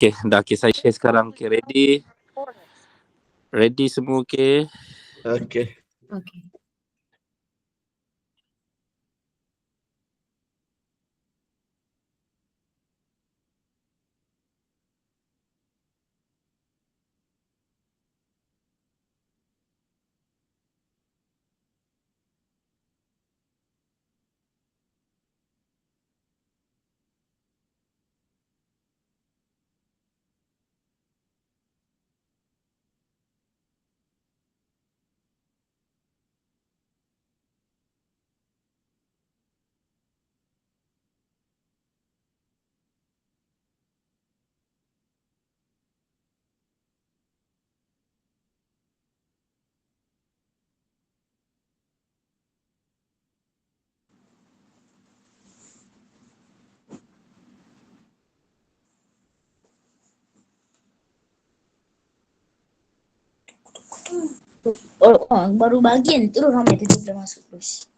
Okay, dah. Okay, saya share sekarang. Okay, ready? Ready semua, okay? Okay. Okay. Baru bagian itu ramai itu udah masuk terus.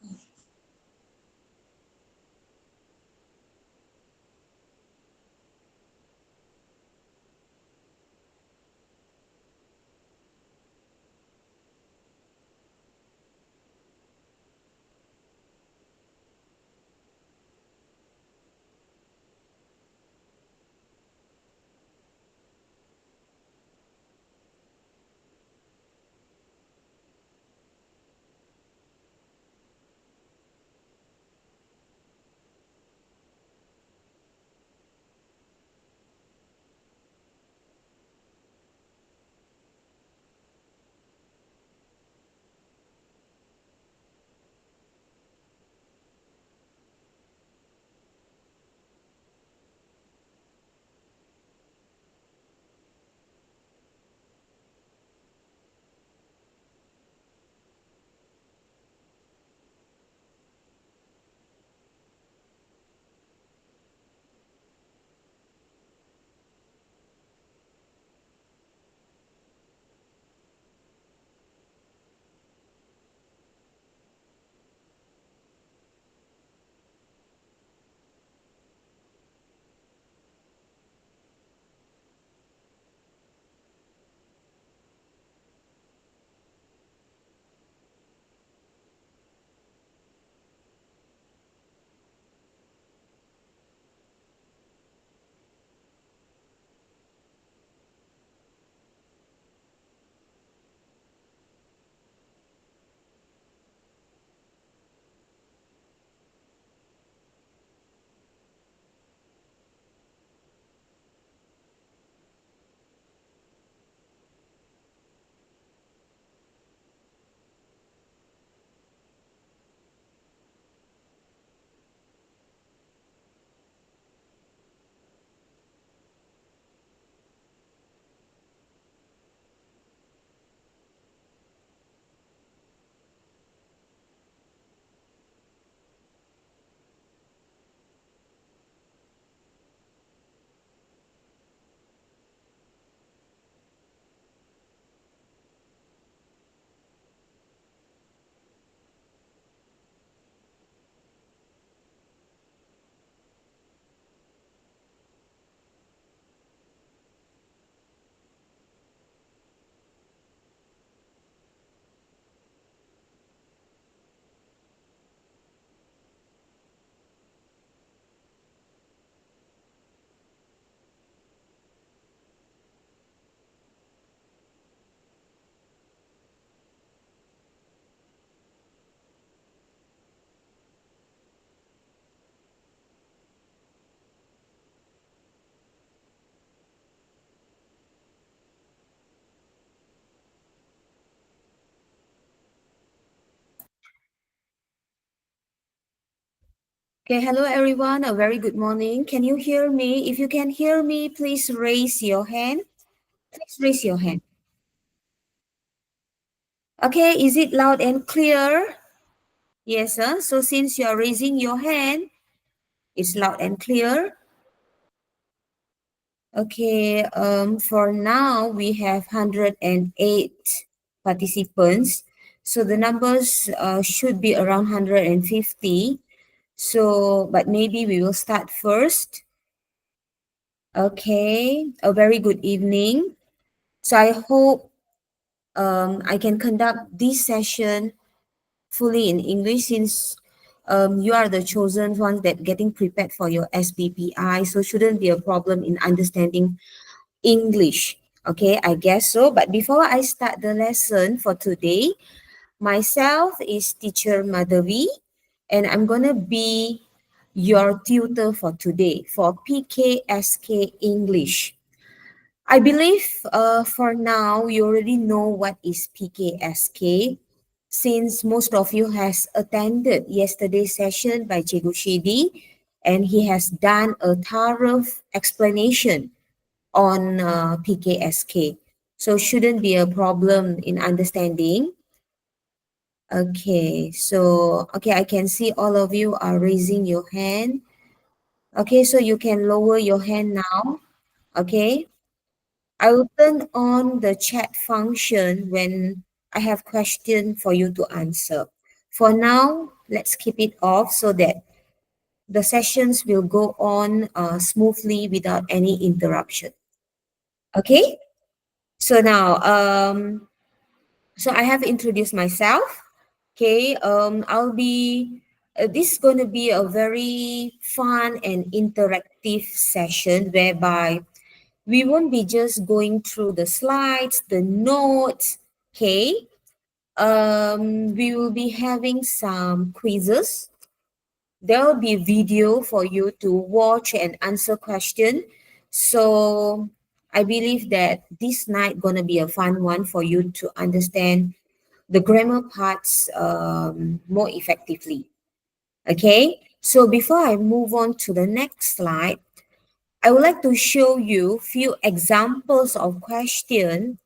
Okay, hello everyone. A very good morning. Can you hear me? If you can hear me, please raise your hand. Please raise your hand. Okay, is it loud and clear? Yes, sir. So since you are raising your hand, it's loud and clear. Okay, for now we have 108 participants. So the numbers should be around 150. So, but maybe we will start first. Okay, a very good evening. So I hope I can conduct this session fully in English since you are the chosen ones that getting prepared for your SBPI. So shouldn't be a problem in understanding English. Okay, I guess so. But before I start the lesson for today, myself is teacher Madhavi, and I'm gonna be your tutor for today for PKSK English. I believe for now you already know what is PKSK since most of you has attended yesterday's session by Cikgu Shidi and he has done a thorough explanation on PKSK. So shouldn't be a problem in understanding. Okay, I can see all of you are raising your hand. Okay, so you can lower your hand now. Okay. I will turn on the chat function when I have question for you to answer. For now, let's keep it off so that the sessions will go on smoothly without any interruption. Okay? So now, so I have introduced myself. Okay, this is going to be a very fun and interactive session whereby we won't be just going through the slides, the notes, okay? We will be having some quizzes. There will be video for you to watch and answer question. So I believe that this night gonna be a fun one for you to understand the grammar parts more effectively. Okay, so before I move on to the next slide, I would like to show you few examples of question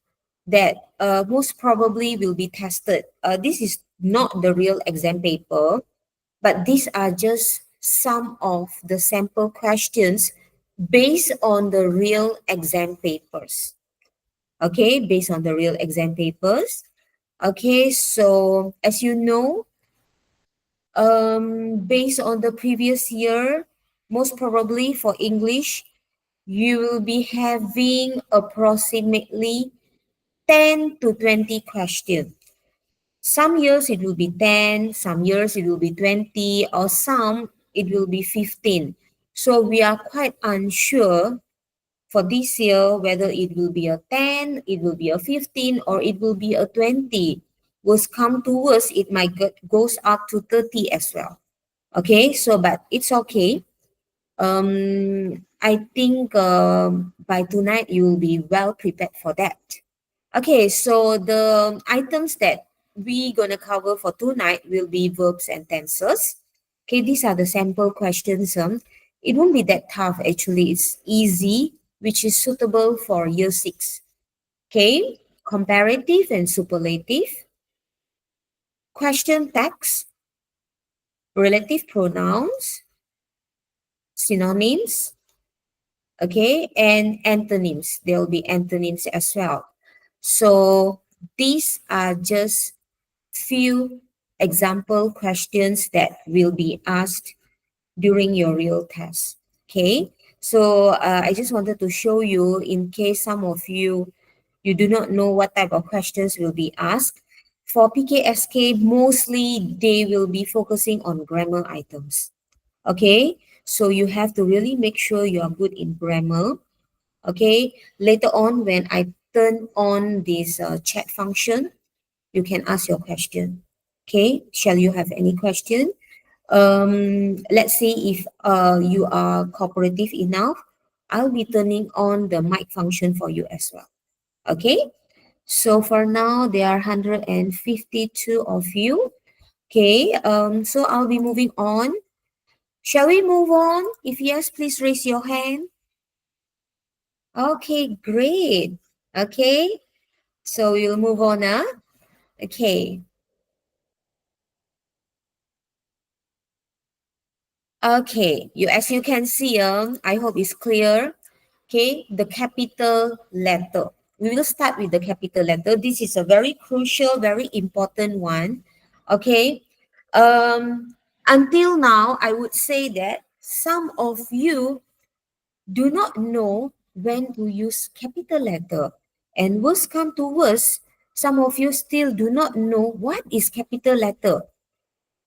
that most probably will be tested. This is not the real exam paper, but these are just some of the sample questions based on the real exam papers. Okay, based on the real exam papers. Okay, so as you know, based on the previous year, most probably for English, you will be having approximately 10 to 20 questions. Some years it will be 10, some years it will be 20, or some it will be 15. So we are quite unsure for this year whether it will be a 10, it will be a 15, or it will be a 20. Worst come to worst, it might goes up to 30 as well. Okay, so but it's okay. I think by tonight you will be well prepared for that. Okay, so the items that we gonna cover for tonight will be verbs and tenses. Okay, these are the sample questions. It won't be that tough actually. It's easy, which is suitable for year 6. Okay, comparative and superlative, question text, relative pronouns, synonyms, okay, and antonyms. There will be antonyms as well. So these are just few example questions that will be asked during your real test. Okay, so I just wanted to show you in case some of you do not know what type of questions will be asked. For PKSK, mostly they will be focusing on grammar items. Okay, so you have to really make sure you are good in grammar. Okay, later on when I turn on this chat function, you can ask your question. Okay, shall you have any question? Let's see if you are cooperative enough. I'll be turning on the mic function for you as well. Okay, so for now there are 152 of you. Okay, so I'll be moving on. Shall we move on? If yes, please raise your hand. Okay, great. Okay, so we'll move on. Okay. Okay, as you can see, I hope it's clear. Okay, the capital letter. We will start with the capital letter. This is a very crucial, very important one. Okay. Until now, I would say that some of you do not know when to use capital letter. And worst come to worst, some of you still do not know what is capital letter.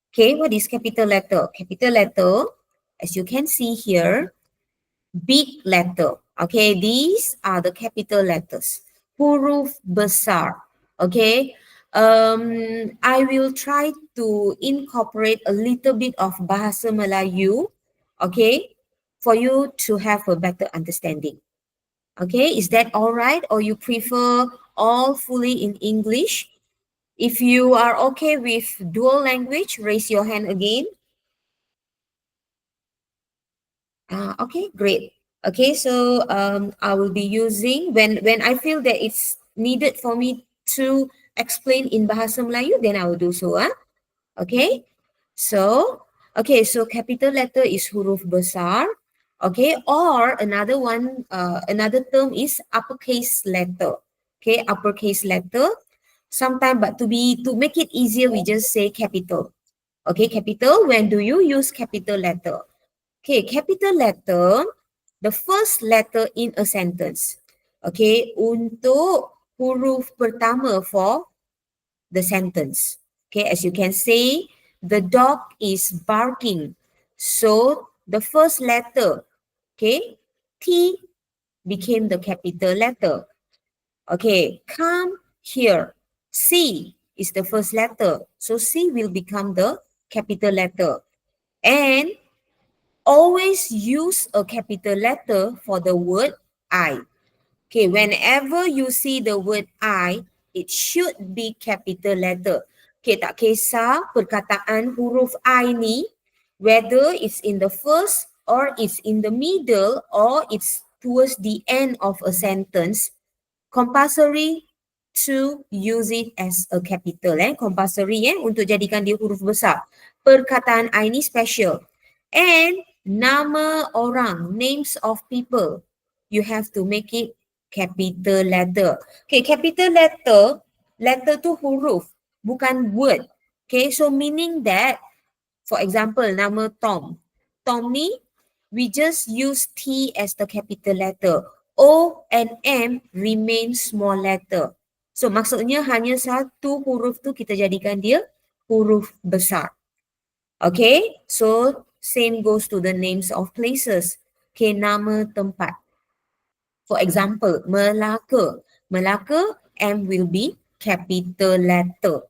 Okay, what is capital letter? Capital letter, as you can see here, big letter. Okay, these are the capital letters. Huruf besar. Okay, I will try to incorporate a little bit of Bahasa Melayu. Okay, for you to have a better understanding. Okay, is that all right? Or you prefer all fully in English? If you are okay with dual language, raise your hand again. Okay, great. Okay, so I will be using when I feel that it's needed for me to explain in Bahasa Melayu, then I will do so. Okay, so so capital letter is huruf besar. Okay, or another one, another term is uppercase letter. Okay, uppercase letter. Sometimes, but to make it easier, we just say capital. Okay, capital. When do you use capital letter? Okay, capital letter, the first letter in a sentence. Okay, untuk huruf pertama for the sentence. Okay, as you can say, the dog is barking. So the first letter, okay, T became the capital letter. Okay, come here. C is the first letter. So C will become the capital letter. And always use a capital letter for the word I. Okay, whenever you see the word I, it should be capital letter. Okay, tak kisah perkataan huruf I ni, whether it's in the first or it's in the middle or it's towards the end of a sentence, compulsory to use it as a capital. Compulsory untuk jadikan dia huruf besar. Perkataan I ni special. And nama orang, names of people, you have to make it capital letter. Okay, capital letter, letter tu huruf, bukan word. Okay, so meaning that, for example, nama Tom. Tom ni, we just use T as the capital letter. O and M remain small letter. So maksudnya hanya satu huruf tu kita jadikan dia huruf besar. Okay, so same goes to the names of places. Okay, nama tempat. For example, Melaka. Melaka, M will be capital letter.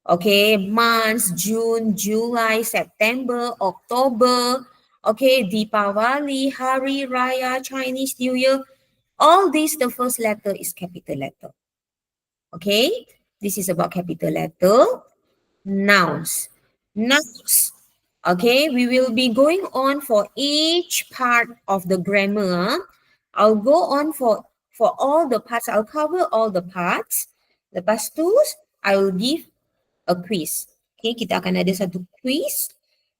Okay, months, June, July, September, October. Okay, Deepavali, Hari Raya, Chinese New Year. All these, the first letter is capital letter. Okay, this is about capital letter. Nouns. Nouns. Okay, we will be going on for each part of the grammar. I'll go on for all the parts. I'll cover all the parts. Lepas tu, I will give a quiz. Okay, kita akan ada satu quiz.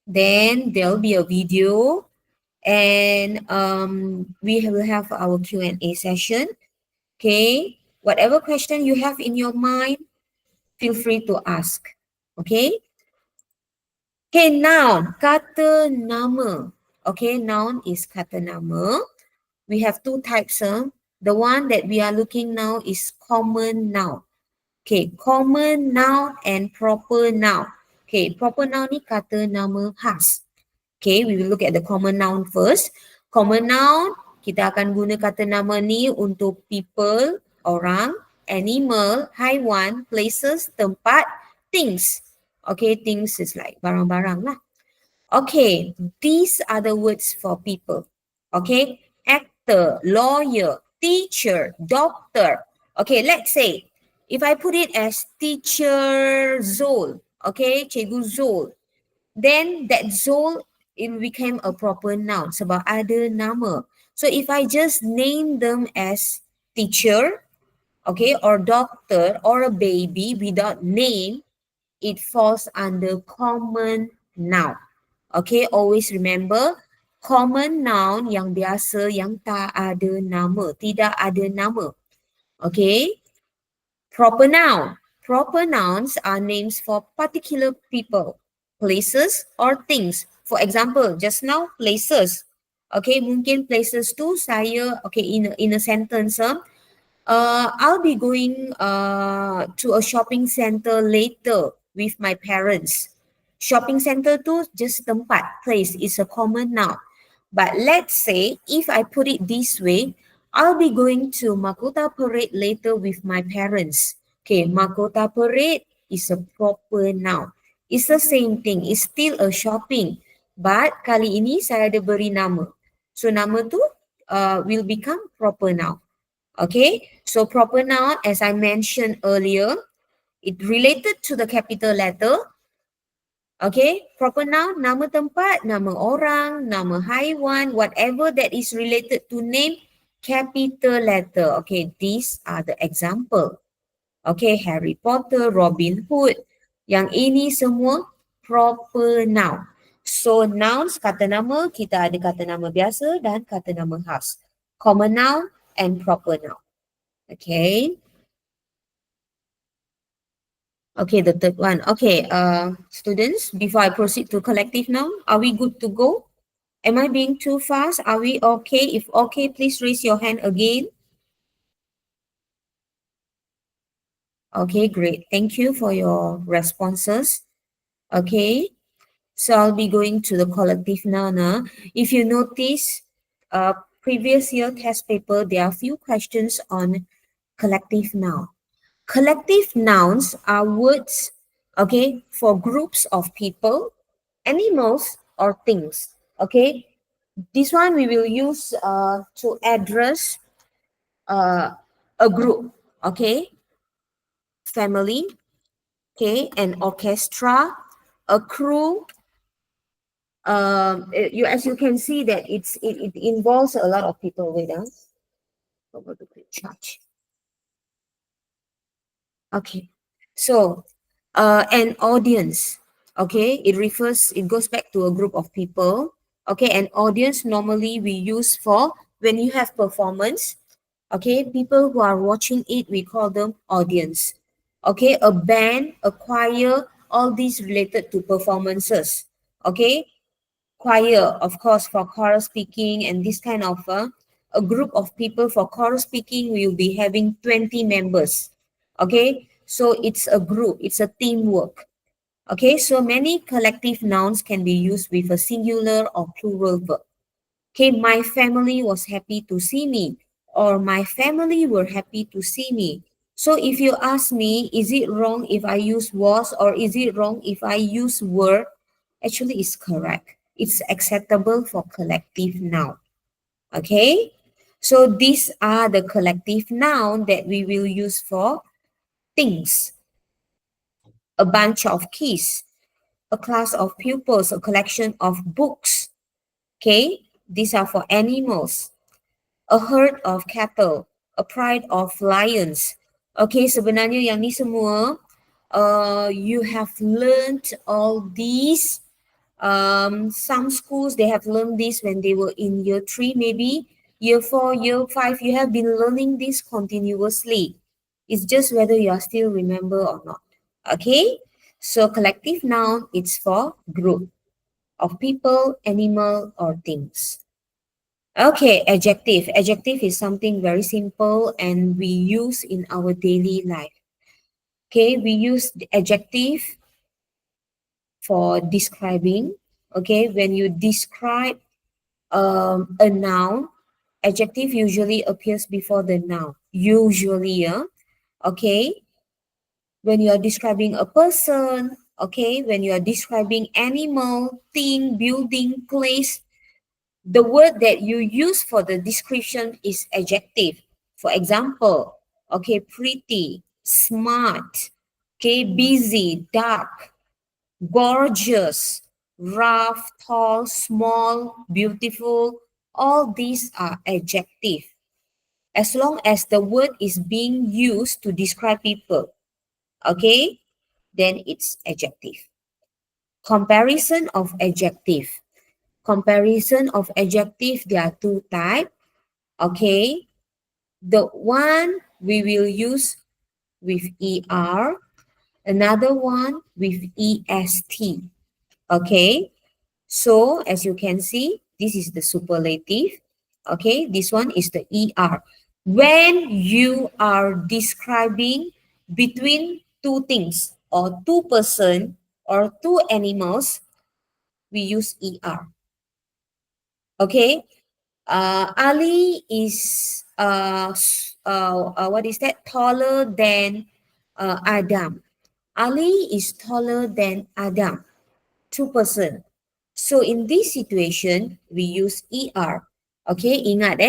Then there'll be a video. And we will have our Q&A session. Okay, whatever question you have in your mind, feel free to ask. Okay. Okay, noun, kata nama. Okay, noun is kata nama. We have two types. The one that we are looking now is common noun. Okay, common noun and proper noun. Okay, proper noun ni kata nama khas. Okay, we will look at the common noun first. Common noun, kita akan guna kata nama ni untuk people, orang, animal, haiwan, places, tempat, things. Okay, things is like barang-barang lah. Okay, these are the words for people. Okay, actor, lawyer, teacher, doctor. Okay, let's say, if I put it as teacher Zul, okay, Cikgu Zul, then that Zul, it became a proper noun sebab ada nama. So if I just name them as teacher, okay, or doctor, or a baby without name, it falls under common noun. Okay, always remember, common noun yang biasa yang tak ada nama, tidak ada nama. Okay, proper noun. Proper nouns are names for particular people, places, or things. For example, just now, places. Okay, mungkin places tu saya, okay, in a sentence, I'll be going to a shopping center later with my parents. Shopping center tu just tempat, place is a common noun. But let's say if I put it this way, I'll be going to Makota Parade later with my parents. Okay, Makota Parade is a proper noun. It's the same thing. It's still a shopping. But kali ini saya ada beri nama. So nama tu will become proper noun. Okay, so proper noun, as I mentioned earlier, it related to the capital letter. Okay, proper noun, nama tempat, nama orang, nama haiwan, whatever that is related to name, capital letter. Okay, these are the example. Okay, Harry Potter, Robin Hood. Yang ini semua proper noun. So nouns, kata nama, kita ada kata nama biasa dan kata nama khas. Common noun and proper noun. Okay. Okay, the third one. Okay, students, before I proceed to collective noun, are we good to go? Am I being too fast? Are we okay? If okay, please raise your hand again. Okay, great. Thank you for your responses. Okay, so I'll be going to the collective noun. If you notice, previous year test paper, there are few questions on collective noun. Collective nouns are words, okay, for groups of people, animals, or things. Okay, this one we will use to address a group. Okay, family, okay, an orchestra, a crew. As you can see that it involves a lot of people with us. Over the quick charge. Okay, so an audience, okay, it goes back to a group of people. Okay, an audience normally we use for when you have performance. Okay, people who are watching it, we call them audience. Okay, a band, a choir, all these related to performances. Okay, choir, of course, for chorus speaking, and this kind of a group of people for chorus speaking will be having 20 members. Okay, so it's a group, it's a teamwork. Okay, so many collective nouns can be used with a singular or plural verb. Okay, my family was happy to see me, or my family were happy to see me. So if you ask me, is it wrong if I use was, or is it wrong if I use were? Actually, it's correct. It's acceptable for collective noun. Okay, so these are the collective noun that we will use for things. A bunch of keys, a class of pupils, a collection of books. Okay, these are for animals. A herd of cattle, a pride of lions. Okay, sebenarnya yang ni semua, you have learned all these. Some schools, they have learned this when they were in year 3, maybe year 4, year 5, you have been learning this continuously. It's just whether you are still remember or not. Okay, so collective noun, it's for group of people, animal, or things. Okay, adjective. Adjective is something very simple and we use in our daily life. Okay, we use the adjective for describing. Okay, when you describe a noun, adjective usually appears before the noun. Usually, okay. When you are describing a person, okay, when you are describing animal, thing, building, place, the word that you use for the description is adjective. For example, okay, pretty, smart, okay, busy, dark, gorgeous, rough, tall, small, beautiful. All these are adjective. As long as the word is being used to describe people, okay, then it's adjective. Comparison of adjective. Comparison of adjective, there are two types. Okay, the one we will use with ER, another one with EST. Okay, so as you can see, This is the superlative. Okay, this one is the ER. When you are describing between two things or two person or two animals, we use ER. Okay, Ali is what is that? Taller than Adam. Ali is taller than Adam. Two-person. So in this situation, we use ER. Okay, ingat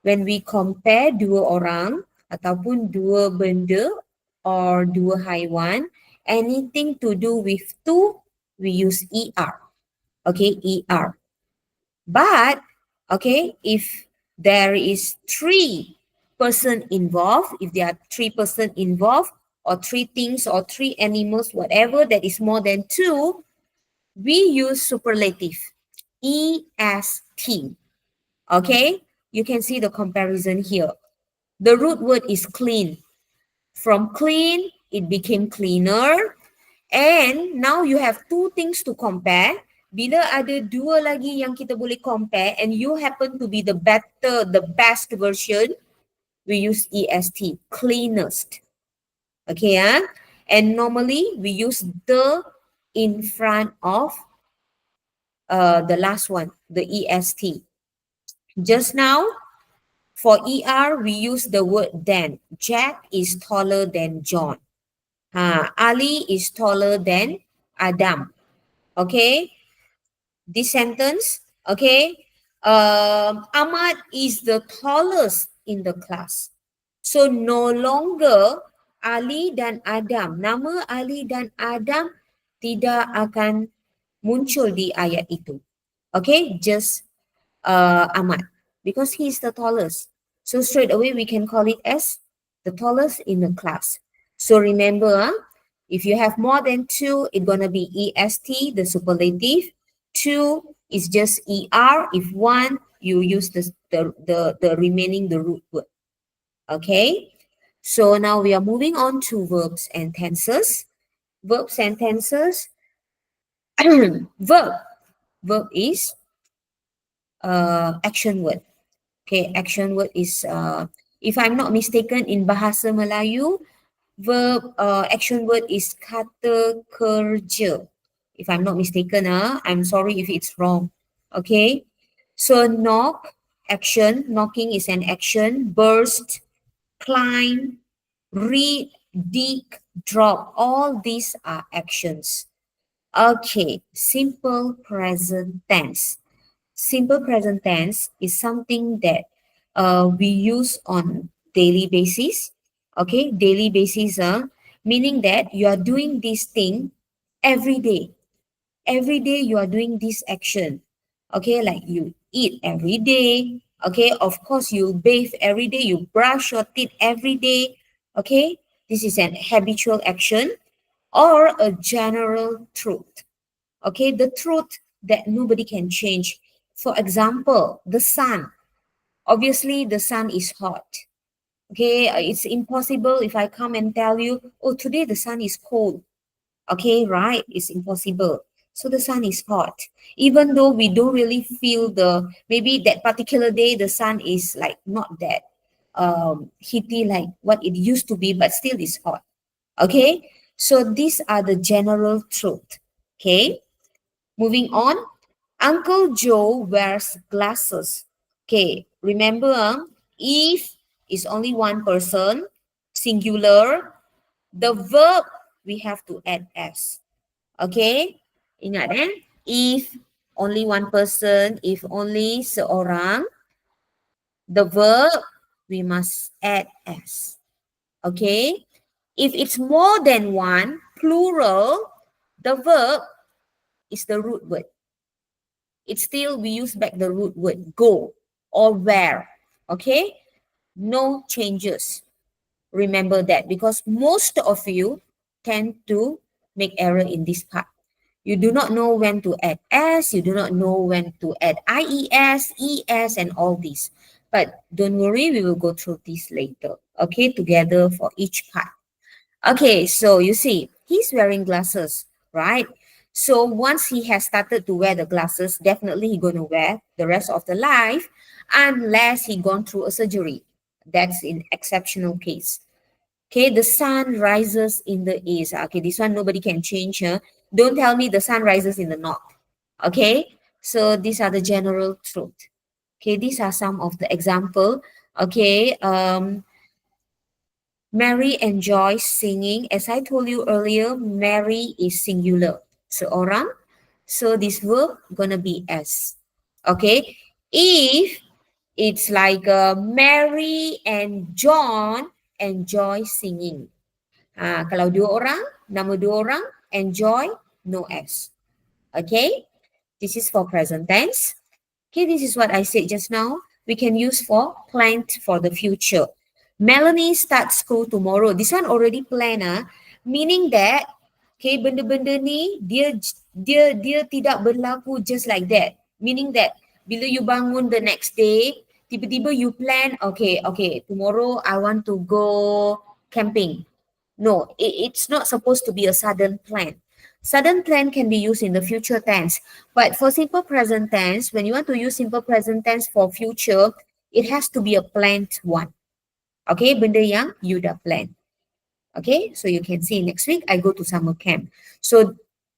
when we compare dua orang ataupun dua benda or dua haiwan, anything to do with two, we use ER. Okay, ER. But, okay, if there is three person involved, if there are three person involved, or three things or three animals, whatever that is more than two, we use superlative, EST. Okay, you can see the comparison here. The root word is clean. From clean, it became cleaner. And now you have two things to compare. Bila ada dua lagi yang kita boleh compare and you happen to be the best version, we use EST, cleanest. Okay, and normally we use the in front of the last one, the EST. Just now, for ER, we use the word than. Jack is taller than John. Ali is taller than Adam. Okay, this sentence, okay, Ahmad is the tallest in the class. So no longer Ali dan Adam, nama Ali dan Adam tidak akan muncul di ayat itu. Okay, just Ahmad, because he is the tallest. So straight away we can call it as the tallest in the class. So remember, if you have more than two, it's gonna be EST, the superlative. Two is just ER. If one, you use the remaining, the root word. Okay. So now we are moving on to verbs and tenses. Verbs and tenses. Verb is action word. Okay, action word is, if I'm not mistaken, in Bahasa Melayu, verb action word is kata kerja. If I'm not mistaken, I'm sorry if it's wrong. Okay, so knock, action, knocking is an action. Burst, climb, read, dig, drop, all these are actions. Okay, simple present tense. Simple present tense is something that we use on daily basis. Okay, daily basis, meaning that you are doing this thing every day. Every day you are doing this action. Okay, like you eat every day. Okay, of course you bathe every day, you brush your teeth every day. Okay, this is an habitual action or a general truth. Okay, the truth that nobody can change. For example, the sun. Obviously, the sun is hot. Okay, it's impossible if I come and tell you, oh, today the sun is cold. Okay, right? It's impossible. So the sun is hot. Even though we don't really feel maybe that particular day, the sun is like not that heaty like what it used to be, but still it's hot. Okay, so these are the general truth. Okay, moving on. Uncle Joe wears glasses. Okay, remember, if is only one person, singular, the verb we have to add s. Okay, ingat if only one person, if only seorang, the verb we must add s. Okay, if it's more than one, plural, the verb is the root word. It's still, we use back the root word, go or wear. Okay, no changes. Remember that, because most of you tend to make error in this part. You do not know when to add s, you do not know when to add ies, es, and all these. But don't worry, we will go through this later. Okay, together for each part. Okay, so you see, he's wearing glasses, right? So once he has started to wear the glasses, definitely he gonna wear the rest of the life, unless he gone through a surgery. That's in exceptional case. Okay, the sun rises in the east. Okay, this one nobody can change. Huh? Don't tell me the sun rises in the north. Okay, so these are the general truth. Okay, these are some of the example. Okay, Mary enjoys singing. As I told you earlier, Mary is singular. Seorang. So this verb gonna be S. Okay. If it's like Mary and John enjoy singing. Kalau dua orang, nama dua orang, enjoy, no S. Okay. This is for present tense. Okay, this is what I said just now. We can use for planned for the future. Melanie starts school tomorrow. This one already planned, meaning that okay, benda-benda ni dia tidak berlaku just like that. Meaning that bila you bangun the next day, tiba-tiba you plan, okay, tomorrow I want to go camping. No, it's not supposed to be a sudden plan. Sudden plan can be used in the future tense. But for simple present tense, when you want to use simple present tense for future, it has to be a planned one. Okay, benda yang you dah plan. Okay, so you can see next week I go to summer camp. So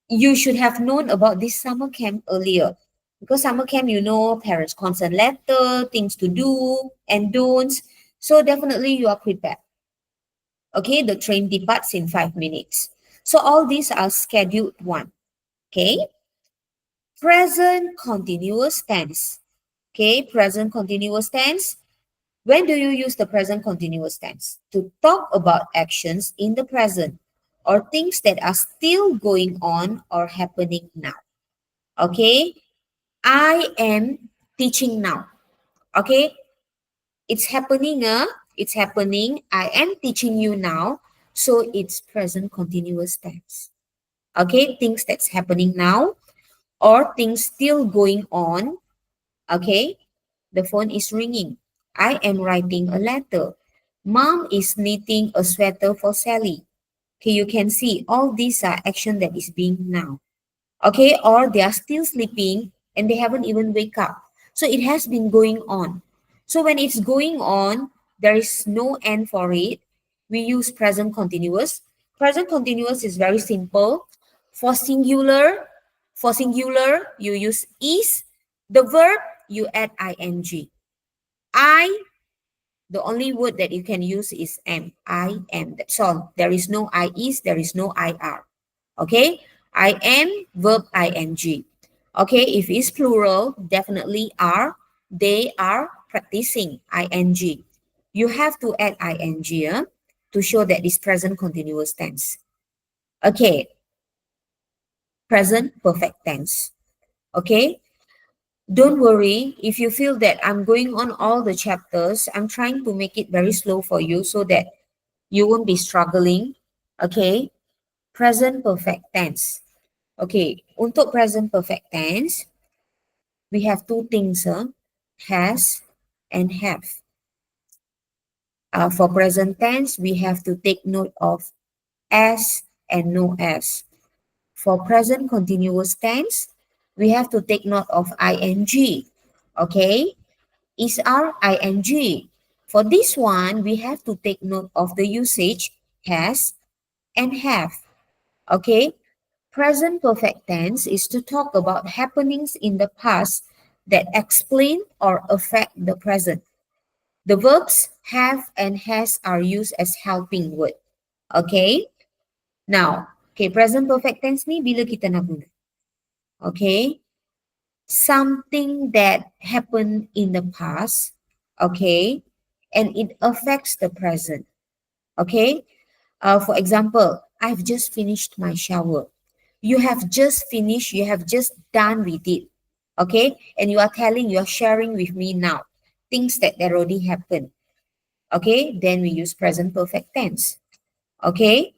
you should have known about this summer camp earlier. Because summer camp, you know, parents' consent letter, things to do and don'ts. So definitely you are prepared. Okay, the train departs in 5 minutes. So all these are scheduled one. Okay, present continuous tense. Okay, present continuous tense. When do you use the present continuous tense? To talk about actions in the present or things that are still going on or happening now. Okay, I am teaching now. Okay, it's happening. It's happening. I am teaching you now. So it's present continuous tense. Okay, things that's happening now or things still going on. Okay, the phone is ringing. I am writing a letter. Mom is knitting a sweater for Sally. Okay, you can see all these are action that is being now. Okay, or they are still sleeping and they haven't even wake up. So it has been going on. So when it's going on, there is no end for it. We use present continuous. Present continuous is very simple. For singular, you use is. The verb, you add ing. I, the only word that you can use is am. I am. That's all. There is no I is, there is no IR. Okay? I am, verb ing. Okay, if it's plural, definitely are. They are practicing ing. You have to add ing to show that it's present continuous tense. Okay, present perfect tense. Okay, don't worry if you feel that I'm going on all the chapters. I'm trying to make it very slow for you so that you won't be struggling. Okay, present perfect tense. Okay, untuk present perfect tense, we have two things, has and have. For present tense, we have to take note of as and no as. For present continuous tense, we have to take note of ing. Okay, is our ing. For this one, we have to take note of the usage has and have. Okay, present perfect tense is to talk about happenings in the past that explain or affect the present. The verbs have and has are used as helping word. Okay. Now, okay, present perfect tense ni bila kita nak guna? Okay. Something that happened in the past, okay, and it affects the present. Okay. For example, I've just finished my shower. You have just finished, you have just done with it. Okay. And you are sharing with me now things that already happened. Okay. Then we use present perfect tense. Okay.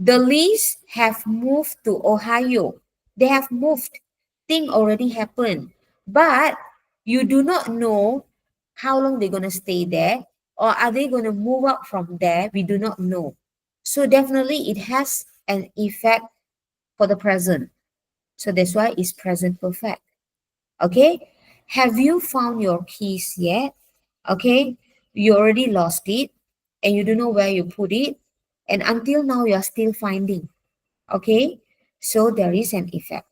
The Lees have moved to Ohio. They have moved. Thing already happened. But you do not know how long they're going to stay there or are they going to move up from there? We do not know. So definitely it has an effect for the present. So that's why it's present perfect. Okay. Have you found your keys yet? Okay. You already lost it and you don't know where you put it. And until now, you are still finding. Okay. So there is an effect.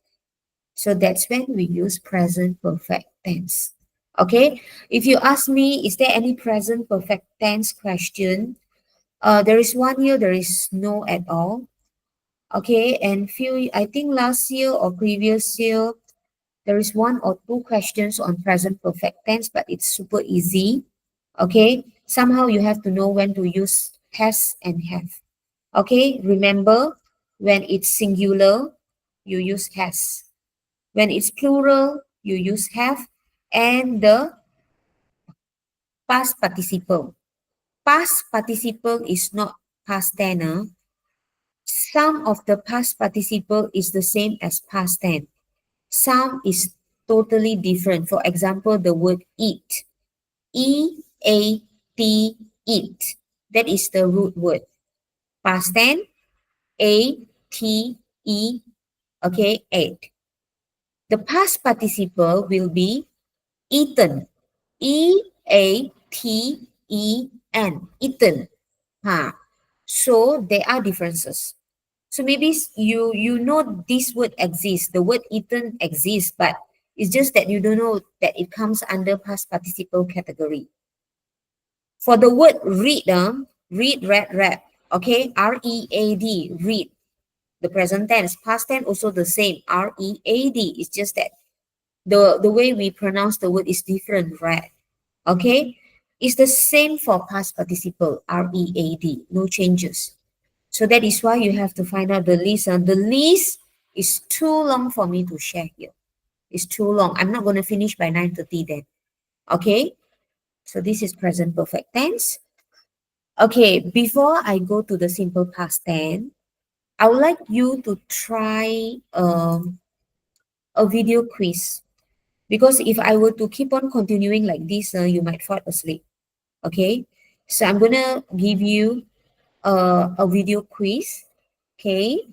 So that's when we use present perfect tense. Okay. If you ask me, is there any present perfect tense question? There is one here, there is no at all. Okay. And I think last year or previous year, there is one or two questions on present perfect tense, but it's super easy. Okay. Somehow you have to know when to use has and have. Okay. Remember, when it's singular, you use has. When it's plural, you use have. And the past participle. Past participle is not past tense. Some of the past participle is the same as past tense. Some is totally different. For example, the word eat. E-A-T, eat. That is the root word. Past tense, A-T-E, okay, ate. The past participle will be eaten. E-A-T-E-N, eaten. So there are differences. So maybe you know this word exists. The word eaten exists, but it's just that you don't know that it comes under past participle category. For the word read, read, read. Okay, R-E-A-D, read. The present tense, past tense also the same, R-E-A-D. It's just that the way we pronounce the word is different, read. Okay, it's the same for past participle, R-E-A-D, no changes. So that is why you have to find out the list. And the list is too long for me to share here. It's too long. I'm not going to finish by 9:30 then. Okay. So this is present perfect tense. Okay. Before I go to the simple past tense, I would like you to try a video quiz. Because if I were to keep on continuing like this, you might fall asleep. Okay. So I'm going to give you a video quiz. Okay.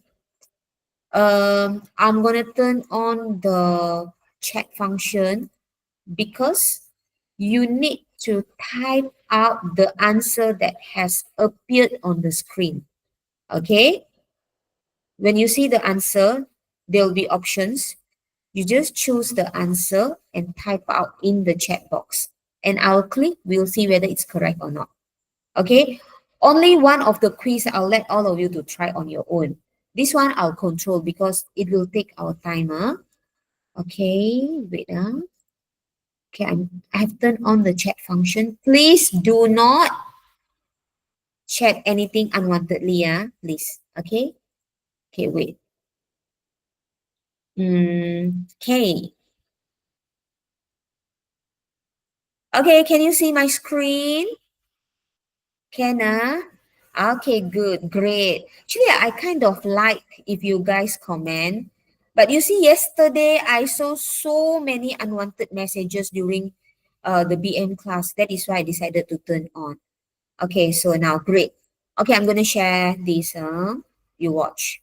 I'm gonna turn on the chat function because you need to type out the answer that has appeared on the screen. Okay? When you see the answer, there'll be options. You just choose the answer and type out in the chat box. And I'll click, we'll see whether it's correct or not. Okay? Only one of the quiz I'll let all of you to try on your own. This one I'll control because it will take our timer. Okay, wait. Okay, I have turned on the chat function. Please do not chat anything unwantedly, please. Okay. Okay, wait. Okay. Okay, can you see my screen? Can Okay, good, great. Actually, I kind of like if you guys comment. But you see, yesterday I saw so many unwanted messages during the BM class. That is why I decided to turn on. Okay, so now great. Okay, I'm gonna share this. You watch.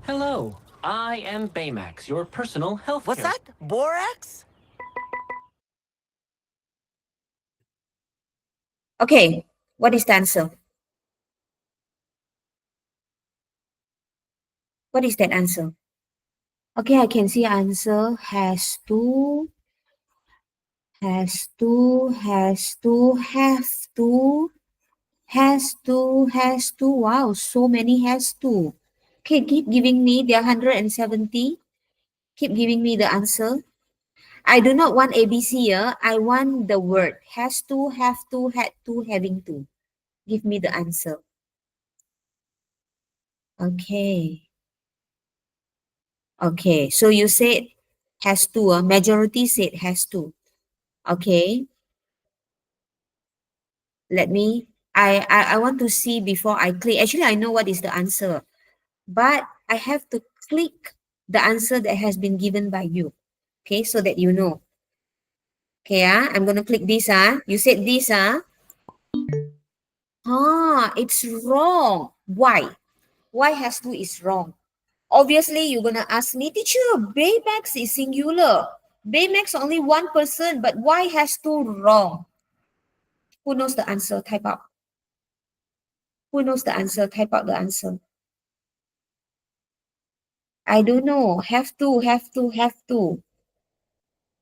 Hello, I am Baymax, your personal health What's care. that? Borax? Okay, what is the answer? What is that answer? Okay, I can see answer has to, has to, has to, have to, has to, has to. Wow, so many has to. Okay, keep giving me the 170. Keep giving me the answer. I do not want ABC here. I want the word has to, have to, had to, having to. Give me the answer. Okay. Okay. So you said has to. Majority said has to. Okay. Let me, I want to see before I click. Actually, I know what is the answer, but I have to click the answer that has been given by you. Okay, so that you know. Okay, I'm going to click this. You said this. It's wrong. Why? Why has to is wrong? Obviously, you're going to ask me, teacher, Baymax is singular. Baymax only one person, but why has to wrong? Who knows the answer? Type out. Who knows the answer? Type out the answer. I don't know. Have to, have to, have to.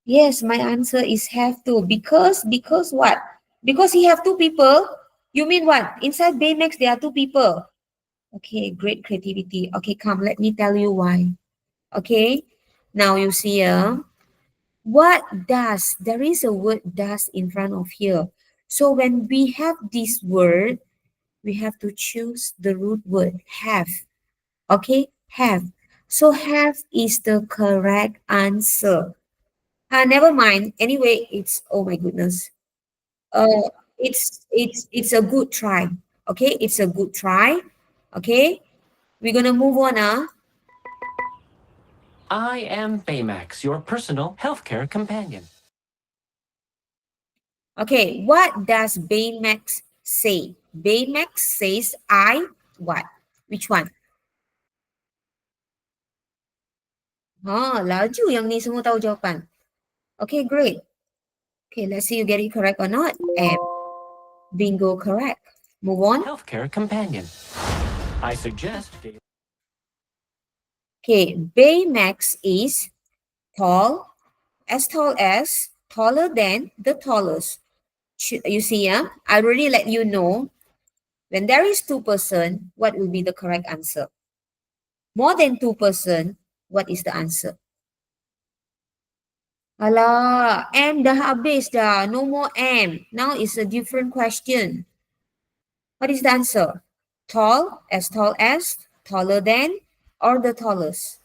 Yes, my answer is have to. Because what? Because he have two people. You mean what? Inside Baymax, there are two people. Okay, great creativity. Okay, come, let me tell you why. Okay, now you see, what does, there is a word does in front of here. So when we have this word, we have to choose the root word, have. Okay, have. So have is the correct answer. Never mind. Anyway, it's, oh my goodness. It's a good try. Okay, it's a good try. Okay, we're gonna move on. I am Baymax, your personal healthcare companion. Okay, what does Baymax say? Baymax says I what? Which one? Laju yang ni semua tahu jawapan. Okay, great. Okay, let's see you get it correct or not. Bingo, correct. Move on. Healthcare companion. I suggest Okay, Baymax is tall as, taller than the tallest. You see, I already let you know when there is two-person, what will be the correct answer? More than two-person, what is the answer? Alah, M dah habis dah. No more M. Now it's a different question. What is the answer? Tall as, taller than, or the tallest?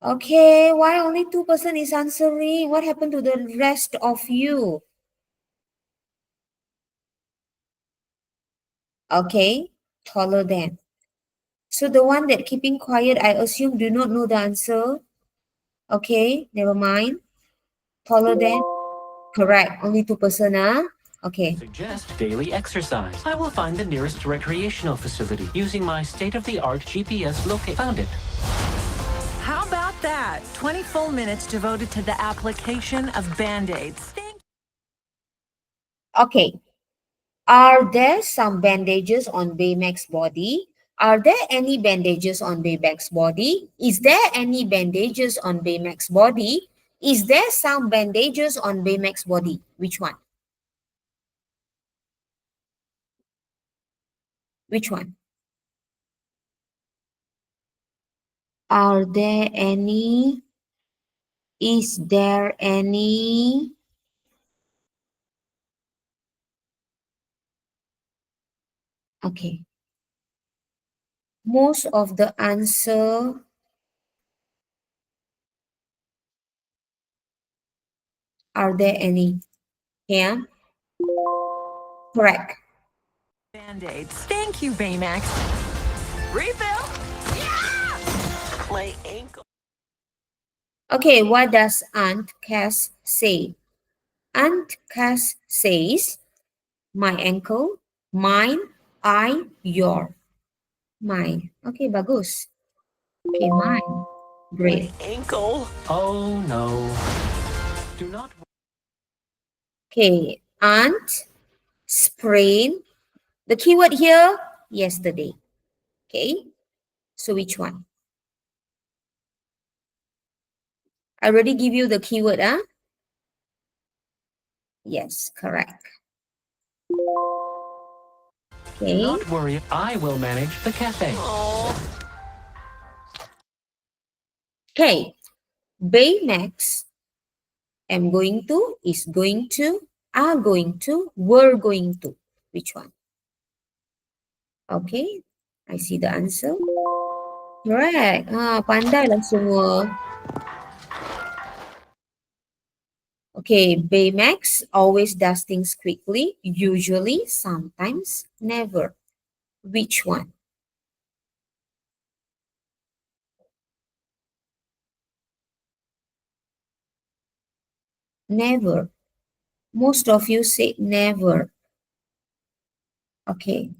Okay, why only two-person is answering? What happened to the rest of you? Okay, taller than. So the one that keeping quiet, I assume do not know the answer. Okay, never mind. Taller than. Correct. Only two-person, Okay. suggest daily exercise. I will find the nearest recreational facility using my state-of-the-art GPS locate. Found it. How about that? 20 full minutes devoted to the application of Band-Aids. Okay. Are there some bandages on Baymax's body? Are there any bandages on Baymax's body? Is there any bandages on Baymax's body? Is there some bandages on Baymax's body? Which one? Which one? Are there any? Is there any? Okay. Most of the answer are there any? Yeah. Correct. Band-Aids. Thank you, Baymax. Refill? Yeah! My ankle. Okay, what does Aunt Cass say? Aunt Cass says, my ankle, mine, I, your. Mine. Okay, bagus. Okay, mine. Great. Ankle. Oh no. Do not. Okay, Aunt sprained. The keyword here, yesterday. Okay, so which one? I already give you the keyword, Yes, correct. Do Okay. not worry. I will manage the cafe. Okay, Baymax, am going to, is going to, are going to, were going to. Which one? Okay, I see the answer. Correct. Pandai lah semua. Okay, Baymax always does things quickly, usually, sometimes, never. Which one? Never. Most of you say never. Okay.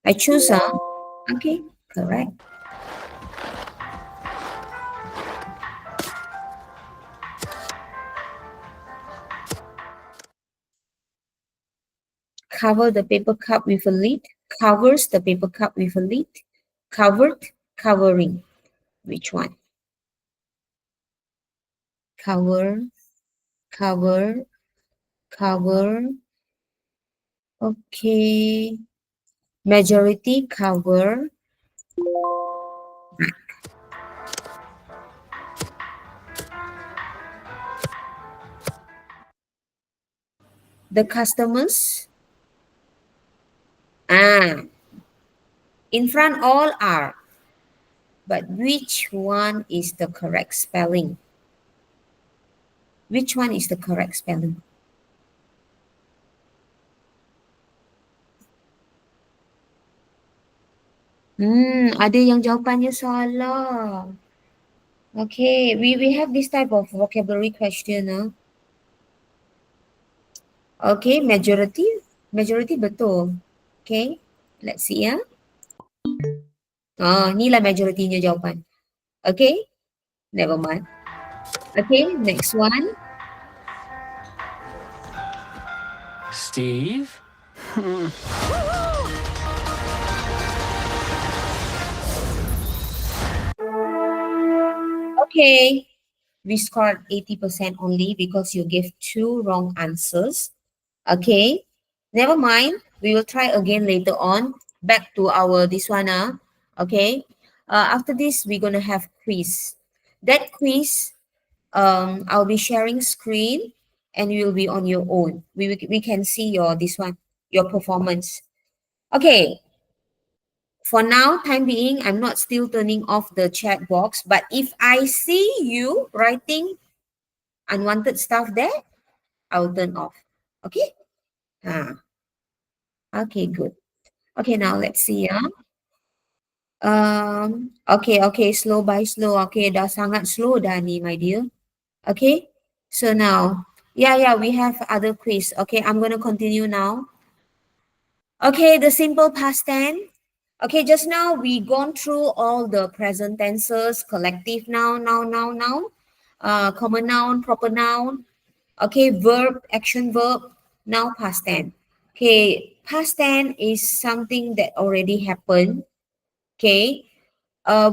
I choose, okay, correct. Cover the paper cup with a lid. Covers the paper cup with a lid. Covered, covering. Which one? Cover, cover, cover. Okay. Majority cover. The customers. Ah, in front all are. But which one is the correct spelling? Which one is the correct spelling? Ada yang jawapannya salah. Okay, we have this type of vocabulary question. Okay, majority betul. Okay, let's see ya. Inilah majority-nya jawapan. Okay, never mind. Okay, next one. Steve? Okay, we scored 80% only because you gave two wrong answers. Okay, never mind. We will try again later on. Back to our this one. Okay, after this, we're going to have quiz. That quiz, I'll be sharing screen and you will be on your own. We can see your this one, your performance. Okay, for now, time being, I'm not still turning off the chat box, but if I see you writing unwanted stuff there, I'll turn off. Okay? Okay, good. Okay, now let's see ya. Okay, slow by slow. Okay, dah sangat slow dah ni, my dear. Okay, so now, yeah, we have other quiz. Okay, I'm gonna continue now. Okay, the simple past tense. Okay, just now we gone through all the present tenses, collective noun, common noun, proper noun. Okay, verb, action verb, now past tense. Okay, past tense is something that already happened. Okay,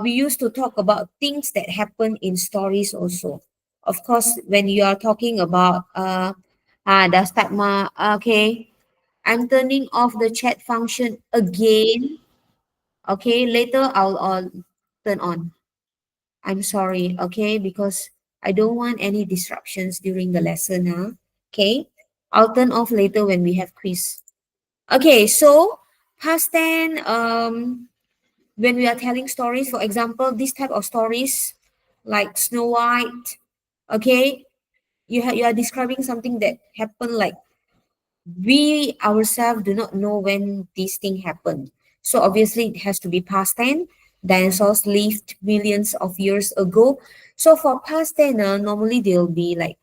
we used to talk about things that happen in stories also. Of course, when you are talking about dah start okay, I'm turning off the chat function again. Okay, later I'll turn on. I'm sorry, okay, because I don't want any disruptions during the lesson. Okay, I'll turn off later when we have quiz. Okay, so past tense, when we are telling stories, for example, this type of stories like Snow White, okay, you are describing something that happened like we ourselves do not know when this thing happened. So obviously it has to be past tense. Dinosaurs lived millions of years ago. So for past tense, normally they'll be like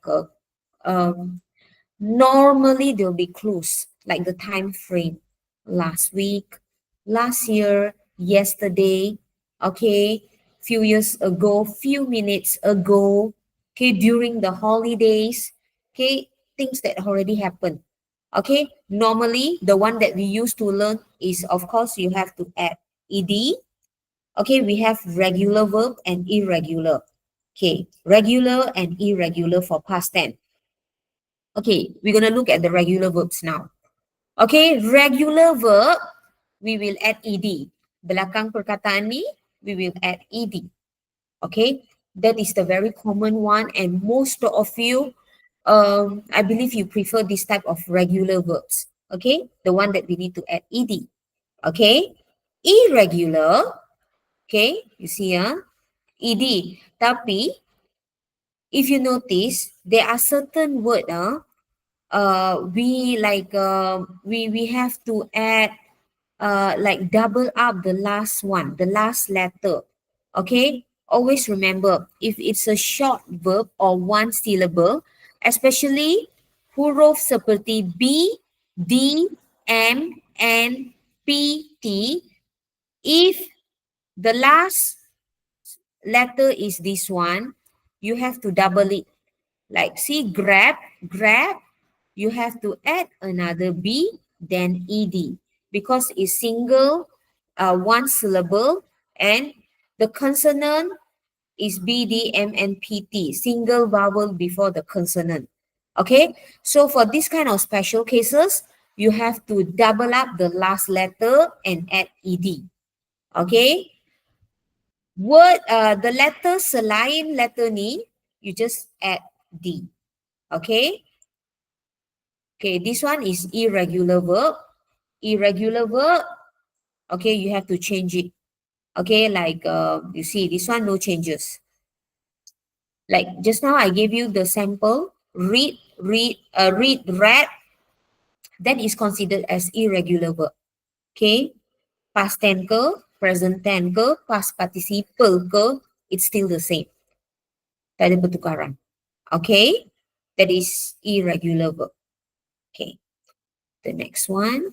normally there'll be clues like the time frame, last week, last year, yesterday, okay, few years ago, few minutes ago, okay, during the holidays, okay, things that already happened. Okay, normally the one that we used to learn is, of course, you have to add ed. Okay, we have regular verb and irregular. Okay, regular and irregular for past tense. Okay, we're going to look at the regular verbs now. Okay, regular verb, we will add ed. Belakang perkataan ni, we will add ed. Okay, that is the very common one, and most of you, I believe you prefer this type of regular verbs. Okay, the one that we need to add ed. Okay, irregular, okay, you see ed, tapi if you notice, there are certain words we have to add like double up the last one, the last letter. Okay, always remember, if it's a short verb or one syllable, especially huruf seperti B, D, M, N, P, T, if the last letter is this one, you have to double it. Like see, grab, grab, you have to add another B, then ED, because it's single, one syllable, and the consonant is B, D, M, and P, T, single vowel before the consonant. Okay, so for this kind of special cases, you have to double up the last letter and add ED. Okay, the letter selain letter ni, you just add D. Okay. Okay, this one is irregular verb. Irregular verb, okay, you have to change it. Okay, like you see, this one no changes. Like just now I gave you the sample, read, read, read. That is considered as irregular verb. Okay, past tense ke, present tense ke, past participle ke, it's still the same. Tak ada pertukaran. Okay, that is irregular verb. Okay, the next one.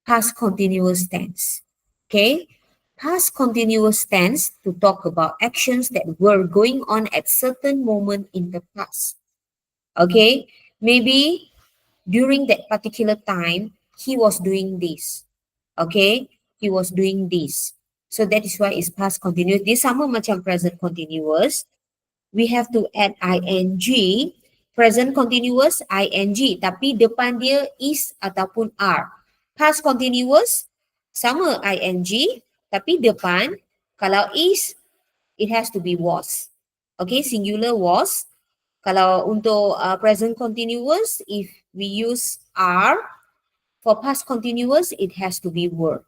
Past continuous tense. Okay, past continuous tense to talk about actions that were going on at certain moment in the past. Okay, maybe during that particular time, he was doing this. Okay, he was doing this. So that is why it's past continuous. This sama macam present continuous. We have to add ing, present continuous ing, tapi depan dia is ataupun are. Past continuous sama ing, tapi depan kalau is, it has to be was. Okay, singular was. Kalau untuk present continuous, if we use are, for past continuous, it has to be were.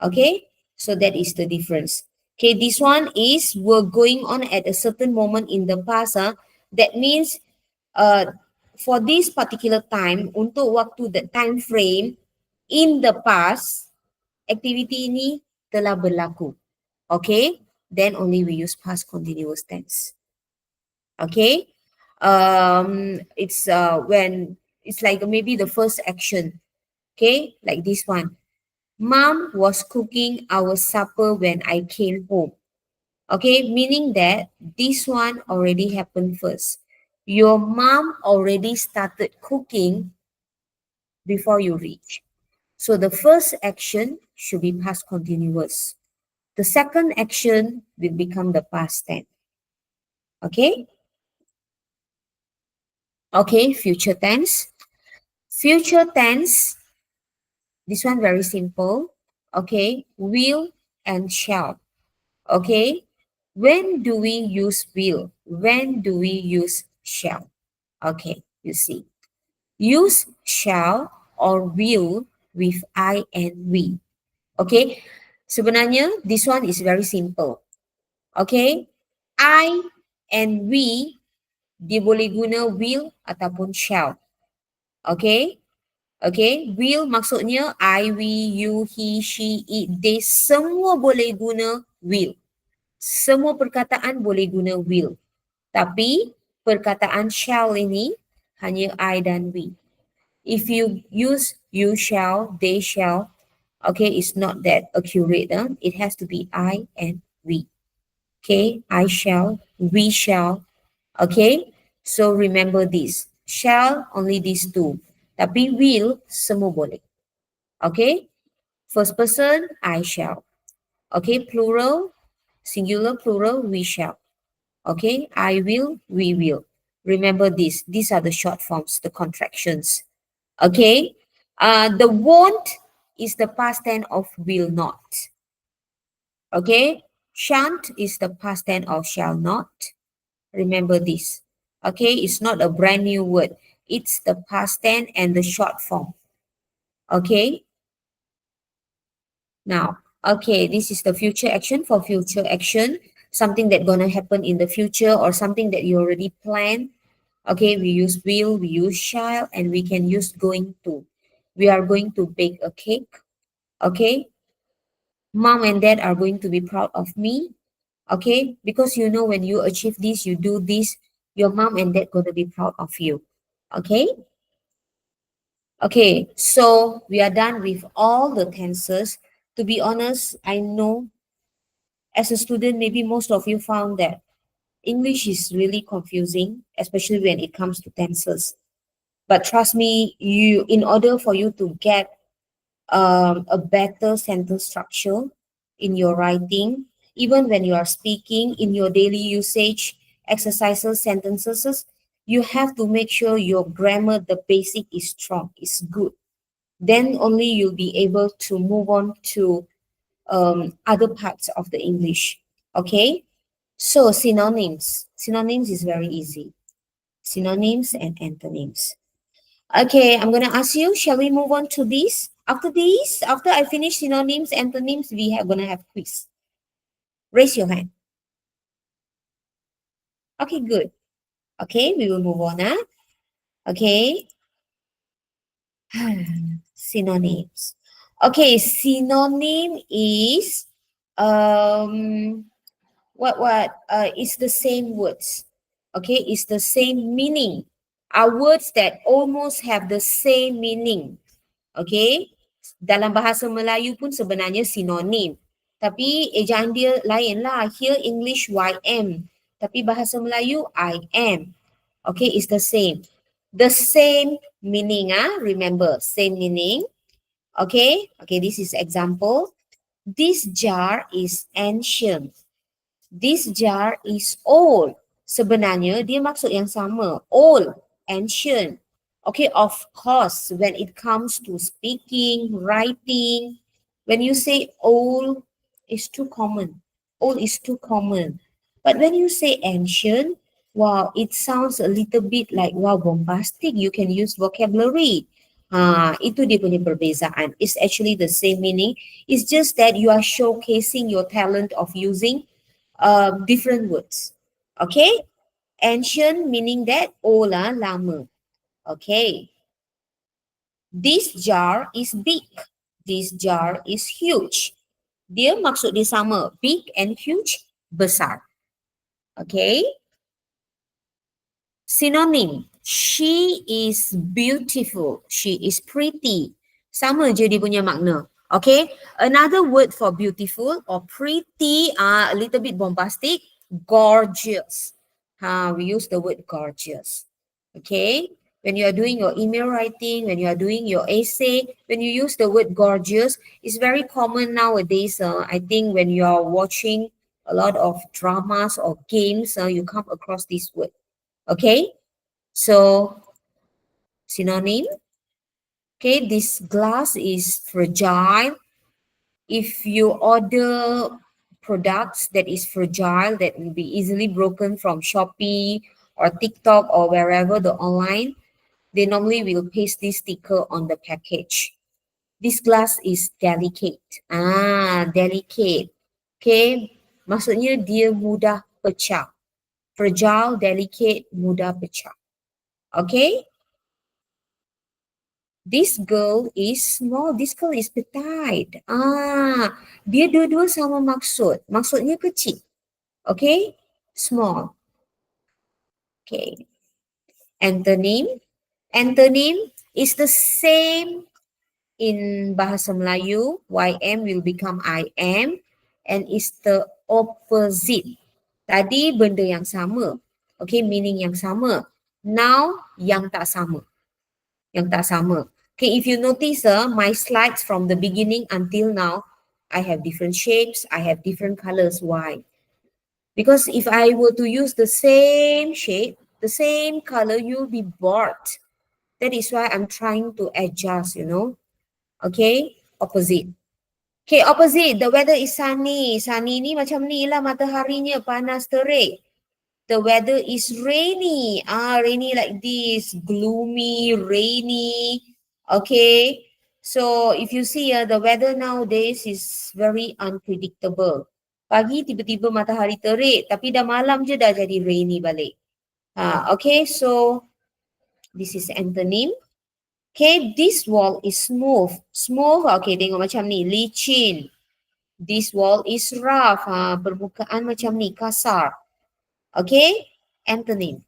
Okay, so that is the difference. Okay, this one is were going on at a certain moment in the past. That means for this particular time, untuk waktu the time frame in the past, activity ini telah berlaku. Okay, then only we use past continuous tense. Okay, it's when it's like maybe the first action. Okay, like this one. Mom was cooking our supper when I came home. Okay, meaning that this one already happened first. Your mom already started cooking before you reach. So the first action should be past continuous. The second action will become the past tense. Okay? Okay, future tense. Future tense, this one very simple. Okay, will and shall. Okay, when do we use will? When do we use shall? Okay, you see. Use shall or will with I and we. Okay, sebenarnya this one is very simple. Okay, I and we, dia boleh guna will ataupun shall. Okay, okay, will maksudnya I, we, you, he, she, it, they semua boleh guna will. Semua perkataan boleh guna will. Tapi perkataan shall ini hanya I dan we. If you use you shall, they shall, okay, it's not that accurate. It has to be I and we. Okay, I shall, we shall. Okay, so remember this. Shall, only these two. Tapi will, semua boleh. Okay, first person, I shall. Okay, plural, singular, plural, we shall. Okay, I will, we will. Remember this. These are the short forms, the contractions. Okay, the won't is the past tense of will not. Okay, shan't is the past tense of shall not. Remember this. Okay, it's not a brand new word. It's the past tense and the short form. Okay. Now, okay, this is the future action. For future action, something that gonna happen in the future or something that you already planned. Okay, we use will, we use shall, and we can use going to. We are going to bake a cake. Okay, mom and dad are going to be proud of me. Okay, because you know when you achieve this, you do this, your mom and dad gonna be proud of you. Okay. Okay, so we are done with all the tenses. To be honest, I know as a student, maybe most of you found that English is really confusing, especially when it comes to tenses. But trust me, in order for you to get a better sentence structure in your writing, even when you are speaking in your daily usage, exercises, sentences, you have to make sure your grammar, the basic is strong, is good. Then only you'll be able to move on to other parts of the English. Okay, so synonyms. Synonyms is very easy. Synonyms and antonyms. Okay, I'm gonna ask you, shall we move on to this? After this, after I finish synonyms, antonyms, we are gonna have quiz. Raise your hand. Okay, good. Okay, we will move on. Okay. Synonyms. Okay, synonym is it's the same words. Okay, it's the same meaning. Are words that almost have the same meaning. Okay, dalam bahasa Melayu pun sebenarnya sinonim. Tapi ejaan dia lain lah. Here English YM. Tapi bahasa Melayu I am. Okay, it's the same. The same meaning, remember, same meaning. Okay, this is example. This jar is ancient. This jar is old. Sebenarnya dia maksud yang sama. Old, ancient. Okay, of course, when it comes to speaking, writing, when you say old, it's too common. Old is too common. But when you say ancient, wow, it sounds a little bit like, wow, bombastic. You can use vocabulary. Itu dia punya perbezaan. It's actually the same meaning. It's just that you are showcasing your talent of using different words. Okay? Ancient meaning that old, lama. Okay. This jar is big. This jar is huge. Dia maksud dia sama. Big and huge, besar. Okay. Synonym. She is beautiful. She is pretty. Sama je dia punya makna. Okay. Another word for beautiful or pretty, a little bit bombastic, gorgeous. We use the word gorgeous. Okay. When you are doing your email writing, when you are doing your essay, when you use the word gorgeous, it's very common nowadays. I think when you are watching a lot of dramas or games, you come across this word. Okay, so synonym. Okay, this glass is fragile. If you order products that is fragile, that will be easily broken from Shopee or TikTok or wherever the online, they normally will paste this sticker on the package. This glass is delicate. Delicate. Okay, maksudnya dia mudah pecah. Fragile, delicate, mudah pecah. Okay. This girl is small. This girl is petite. Dia dua-dua sama maksud. Maksudnya kecil. Okay. Small. Okay. Antonym. Antonym is the same in Bahasa Melayu. YM will become I am. And is the opposite. Tadi benda yang sama. Okay, meaning yang sama. Now, yang tak sama. Yang tak sama. Okay, if you notice my slides from the beginning until now, I have different shapes, I have different colors. Why? Because if I were to use the same shape, the same color, you'll be bored. That is why I'm trying to adjust, Okay, opposite. Okay, opposite. The weather is sunny. Sunny ni macam ni lah mataharinya, panas terik. The weather is rainy. Rainy like this. Gloomy, rainy. Okay. So if you see the weather nowadays is very unpredictable. Pagi tiba-tiba matahari terik, tapi dah malam je dah jadi rainy balik. Okay, so this is antonym. Okay, this wall is smooth. Smooth, okay, tengok macam ni, licin. This wall is rough. Permukaan macam ni, kasar. Okay, antonym.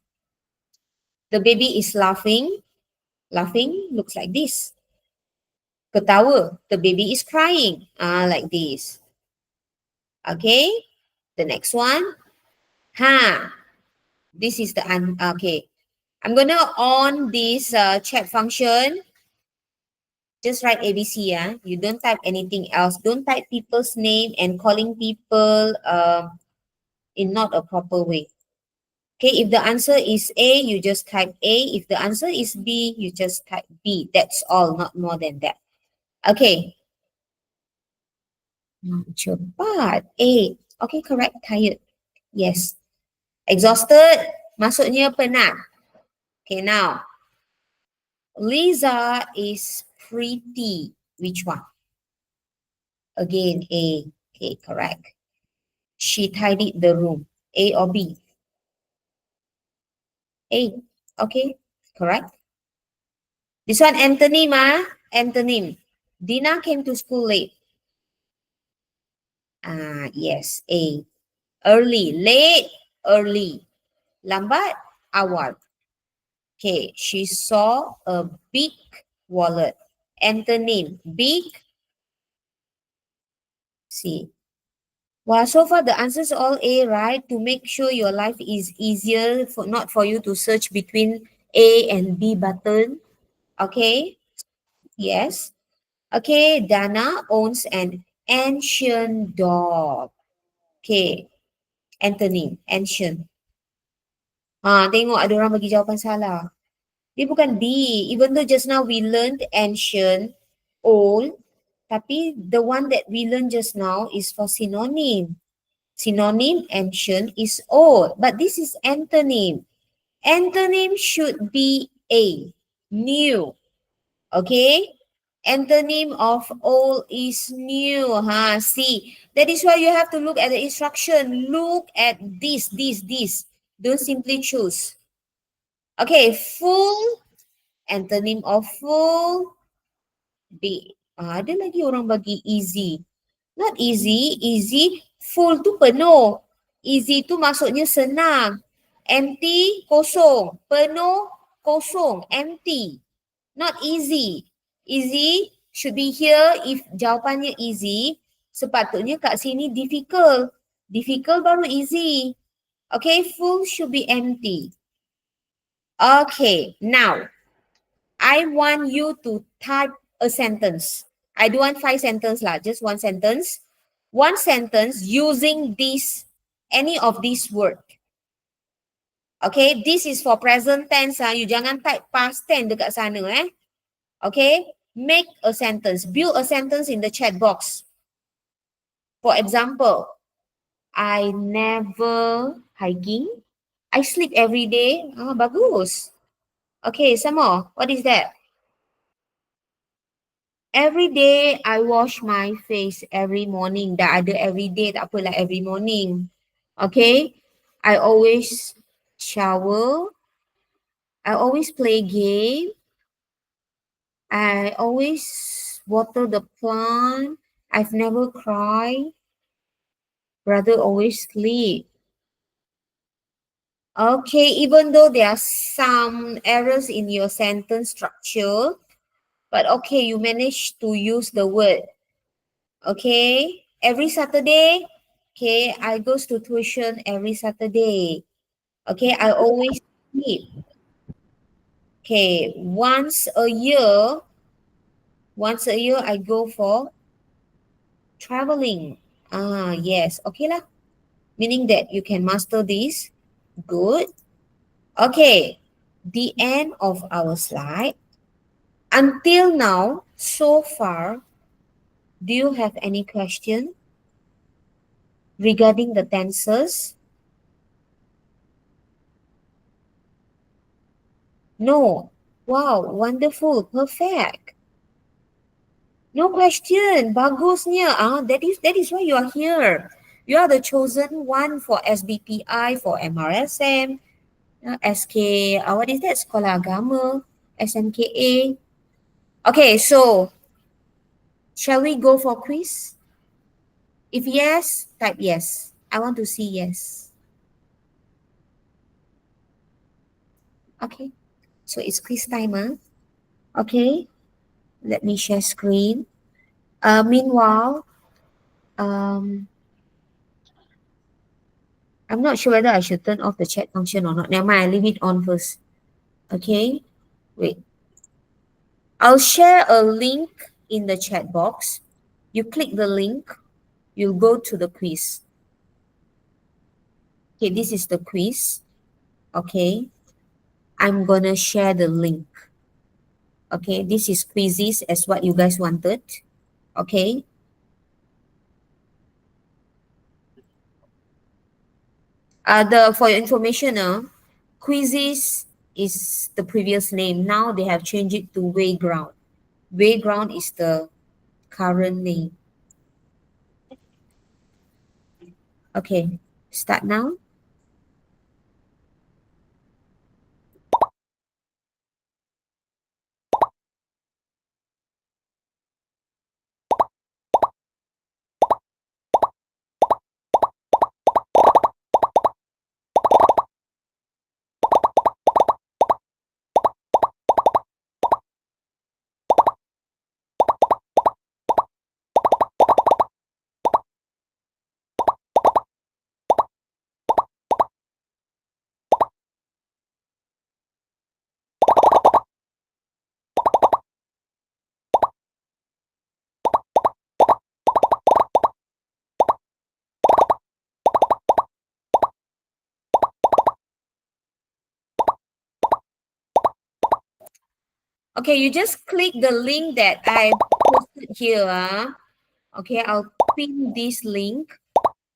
The baby is laughing. Laughing looks like this. Ketawa, the baby is crying. Like this. Okay, the next one. This is the, okay. I'm going to on this chat function. Just write ABC, You don't type anything else. Don't type people's name and calling people in not a proper way. Okay, if the answer is A, you just type A. If the answer is B, you just type B. That's all, not more than that. Okay. Cepat. A. Okay, correct. Tired. Yes. Exhausted. Maksudnya penat. Okay, now. Lisa is pretty. Which one? Again, A. Okay, correct. She tidied the room. A or B? A. Okay, correct. This one antonym, antonym. Dina came to school late. Yes, A. Early, late, early. Lambat, awal. Okay, she saw a big wallet. Antonym, big. C. Well, so far the answers all A, right? To make sure your life is easier, not for you to search between A and B button. Okay. Yes. Okay, Dana owns an ancient dog. Okay. Antonym, ancient. Tengok ada orang bagi jawapan salah. Dia bukan B. Even though just now we learned ancient, old, tapi the one that we learned just now is for synonym. Synonym, ancient, is old. But this is antonym. Antonym should be A, new. Okay? Antonym of old is new. See, that is why you have to look at the instruction. Look at this. Don't simply choose. Okay, full. Antonym of full, B. Ada lagi orang bagi easy. Not easy. Easy, full tu penuh. Easy tu maksudnya senang. Empty, kosong. Penuh, kosong. Empty. Not easy. Easy should be here. If jawapannya easy, sepatutnya kat sini difficult. Difficult baru easy. Okay, full should be empty. Okay, now I want you to type a sentence. I don't want 5 sentences lah, just one sentence. One sentence using this, any of these word. Okay, this is for present tense. You jangan type past tense dekat sana. Okay, make a sentence. Build a sentence in the chat box. For example, I never hiking. I sleep every day. Bagus. Okay, some more. What is that? Every day I wash my face every morning. Dah ada every day, tak apalah every morning. Okay. I always shower. I always play game. I always water the plant. I've never cried. Brother always sleep. Okay, even though there are some errors in your sentence structure, but okay, you managed to use the word. Okay, every Saturday, okay, I goes to tuition every Saturday. Okay, I always sleep. Okay, once a year I go for traveling. Yes, okay lah. Meaning that you can master this. Good. Okay, the end of our slide. Until now, so far, do you have any question regarding the tenses? No. Wow, wonderful, perfect. No question. Bagusnya. That is why you are here. You are the chosen one for SBPI, for MRSM, SK, what is that? Sekolah Agama, SMKA. Okay, so shall we go for quiz? If yes, type yes. I want to see yes. Okay, so it's quiz timer. Okay, let me share screen. Meanwhile, I'm not sure whether I should turn off the chat function or not. Never mind, I leave it on first. Okay, wait. I'll share a link in the chat box. You click the link, you'll go to the quiz. Okay, this is the quiz. Okay, I'm gonna share the link. Okay, this is quizzes as what you guys wanted. Okay. For your information, quizzes is the previous name. Now they have changed it to Wayground. Wayground is the current name. Okay, start now. Okay, you just click the link that I posted here. Okay, I'll pin this link.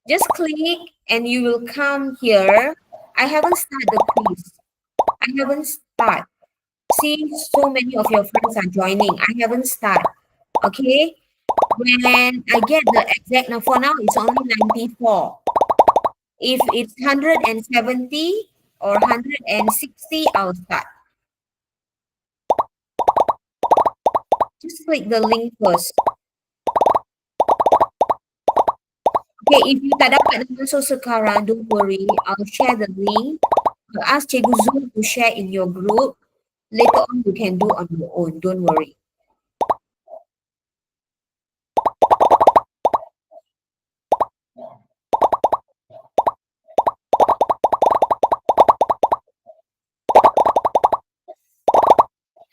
Just click and you will come here. I haven't started the quiz. I haven't started. See, so many of your friends are joining. I haven't started. Okay, when I get the exact, now for now it's only 94. If it's 170 or 160, I'll start. Just click the link first. Okay, if you tak dapat masuk sekarang, don't worry. I'll share the link. I'll ask Cikgu Zul to share in your group. Later on, you can do on your own. Don't worry.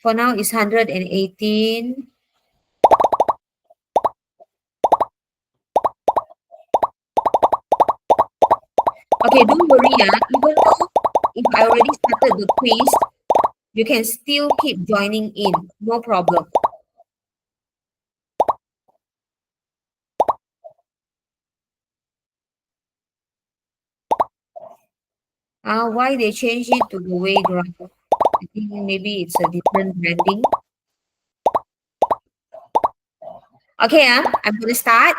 For now, it's 118. Okay, don't worry. Even though if I already started the quiz, you can still keep joining in. No problem. Why they changed it to the Wayground? I think maybe it's a different branding. Okay, I'm going to start.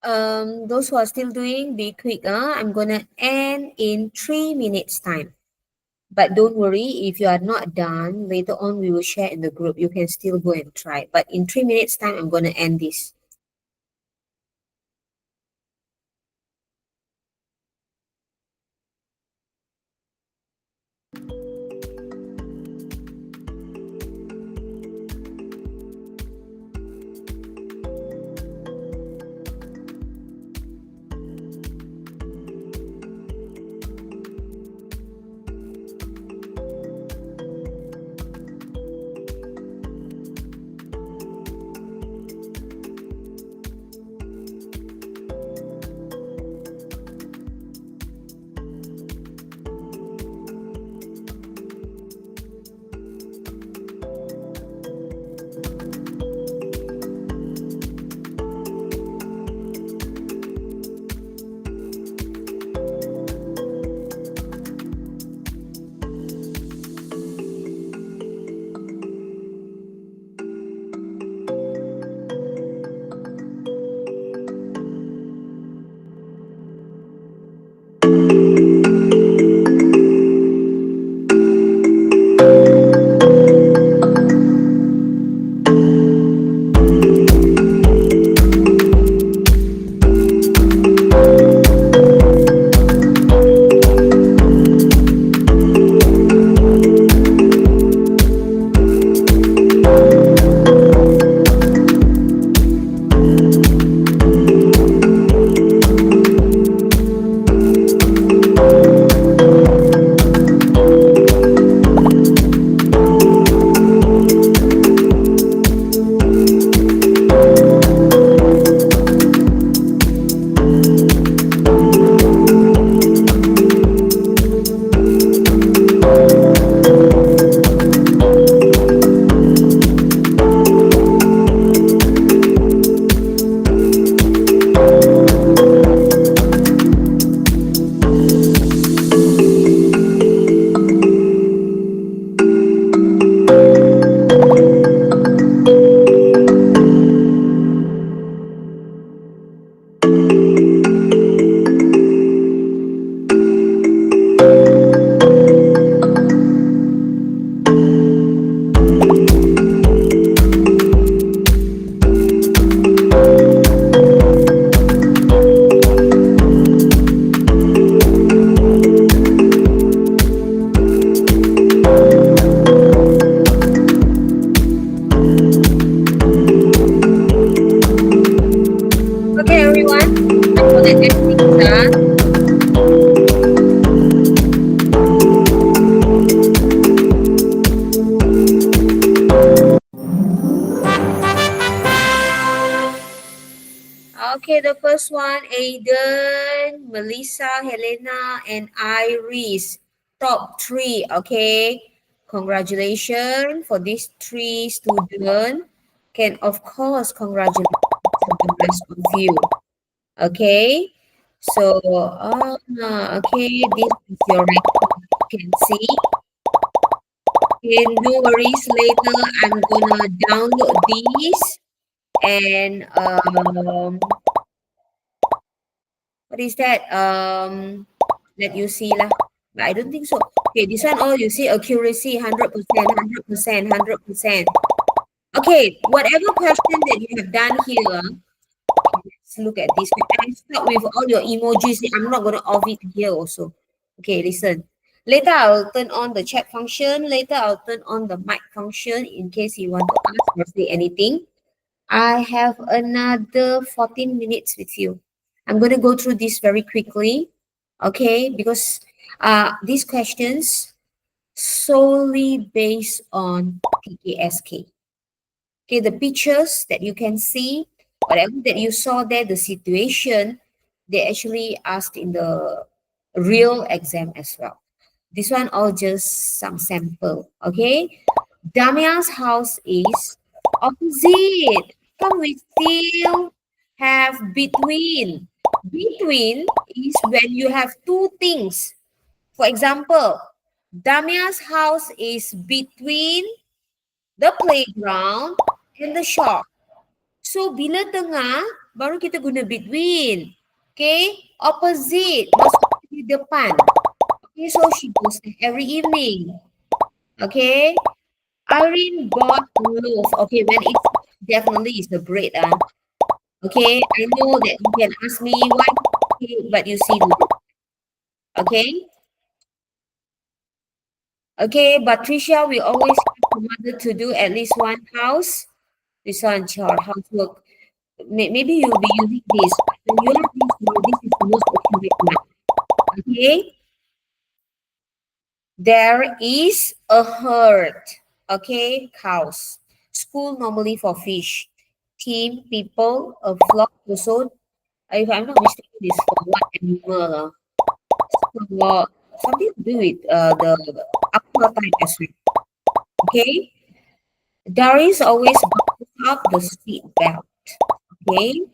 those who are still doing, be quick. I'm gonna end in 3 minutes time. But don't worry, if you are not done, later on we will share in the group. You can still go and try. But in 3 minutes time, I'm gonna end this. Okay, everyone. I'm gonna end things. Okay, the first one, Aiden, Melissa, Helena, and Iris. Top three, okay? Congratulations for these three students. Can, of course, congratulate the rest of you. Okay? So, okay, this is your record. You can see. Okay, no worries. Later, I'm gonna download these and what is that? Let you see lah. But I don't think so. Okay, this one all you see accuracy 100%, 100%, 100%. Okay, whatever question that you have done here, let's look at this. I start with all your emojis. I'm not gonna off it here also. Okay, listen. Later I'll turn on the chat function. Later I'll turn on the mic function in case you want to ask or say anything. I have another 14 minutes with you. I'm going to go through this very quickly, okay? Because these questions solely based on PKSK. Okay, the pictures that you can see, whatever that you saw there, the situation, they actually asked in the real exam as well. This one all just some sample, okay? Damia's house is opposite. Come, we still have between. Between is when you have two things. For example, Damia's house is between the playground and the shop. So, bila tengah, baru kita guna between. Okay, opposite, masuk di depan. Okay, so she goes there every evening. Okay, Irene bought loaf. Okay, when it's definitely is the bread. Okay, I know that you can ask me why cake, but you see loaf. Okay. Okay, but Tricia, we always have the mother to do at least one house. This one, chore, housework. Maybe you'll be using this. When you have this word, this is the most accurate one. Okay. There is a herd. Okay, cows. School normally for fish. Team, people, a flock. So, if I'm not mistaken, this for what animal? For something to do with the aqua type as well. Okay. There is always buckle up the seat belt. Okay.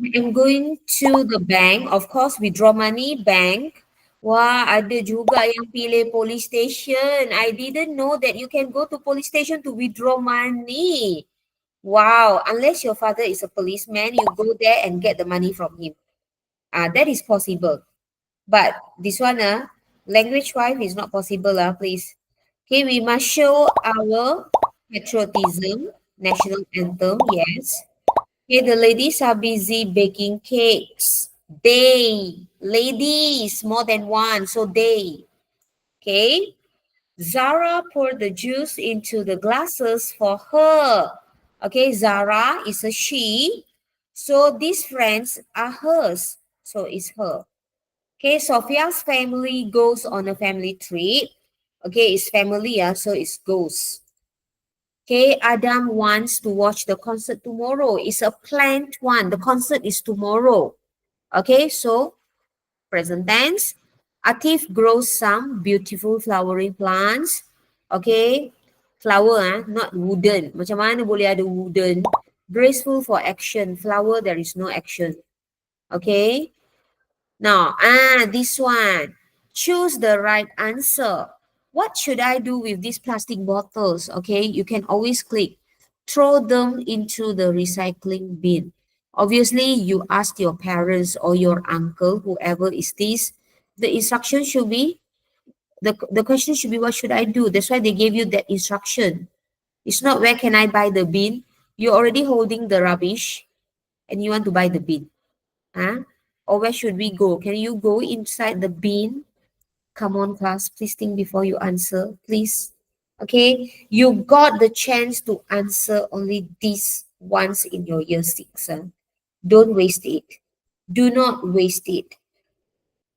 I am going to the bank. Of course, withdraw money, bank. Wah, ada juga yang pilih police station. I didn't know that you can go to police station to withdraw money. Wow, unless your father is a policeman, you go there and get the money from him. That is possible. But this one, language-wise is not possible, please. Okay, we must show our patriotism, national anthem, yes. Okay, the ladies are busy baking cakes. They, ladies, more than one, so they. Okay, Zara poured the juice into the glasses for her. Okay, Zara is a she, so these friends are hers, so it's her. Okay, Sophia's family goes on a family trip. Okay, it's family, so it's goes. Okay, Adam wants to watch the concert tomorrow. It's a planned one. The concert is tomorrow. Okay, so present tense. Atif grows some beautiful flowering plants. Okay, flower, not wooden. Macam mana boleh ada wooden? Graceful for action. Flower, there is no action. Okay. Now, this one. Choose the right answer. What should I do with these plastic bottles? Okay, you can always click. Throw them into the recycling bin. Obviously, you ask your parents or your uncle, whoever is this. The instruction should be, the question should be, what should I do? That's why they gave you that instruction. It's not where can I buy the bin. You're already holding the rubbish and you want to buy the bin. Or where should we go? Can you go inside the bin? Come on, class, please think before you answer, please. Okay, you got the chance to answer only this once in your year 6. Don't waste it. Do not waste it.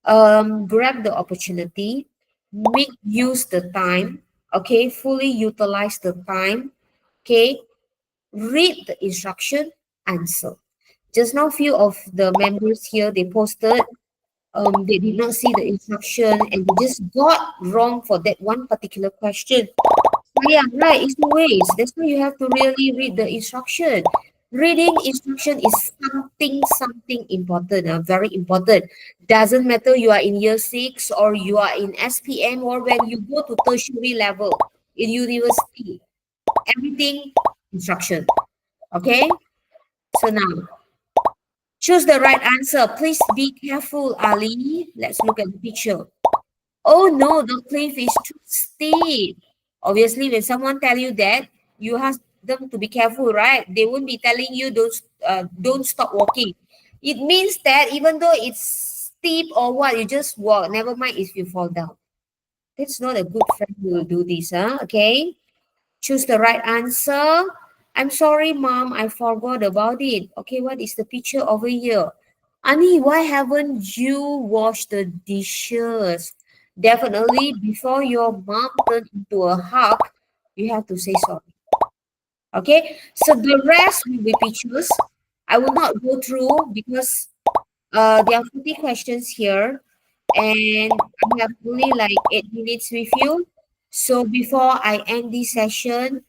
Grab the opportunity. Make use the time. Okay, fully utilize the time. Okay, read the instruction, answer. Just now, few of the members here, they posted, they did not see the instruction and they just got wrong for that one particular question. So yeah, right, it's a waste. That's why you have to really read the instruction. Reading instruction is something important, very important. Doesn't matter you are in year 6 or you are in SPM or when you go to tertiary level in university. Everything instruction. Okay? So now, choose the right answer. Please be careful, Ali. Let's look at the picture. Oh no, the cliff is too steep. Obviously, when someone tell you that, you have them to be careful, right? They won't be telling you don't stop walking. It means that even though it's steep or what, you just walk. Never mind if you fall down. That's not a good friend who will do this, okay? Choose the right answer. I'm sorry, mom, I forgot about it. Okay, what is the picture over here? Ani, why haven't you washed the dishes? Definitely, before your mom turn into a hug, you have to say sorry. Okay, so the rest will be pictures. I will not go through because there are 40 questions here and I have only like 8 minutes with you. So before I end this session,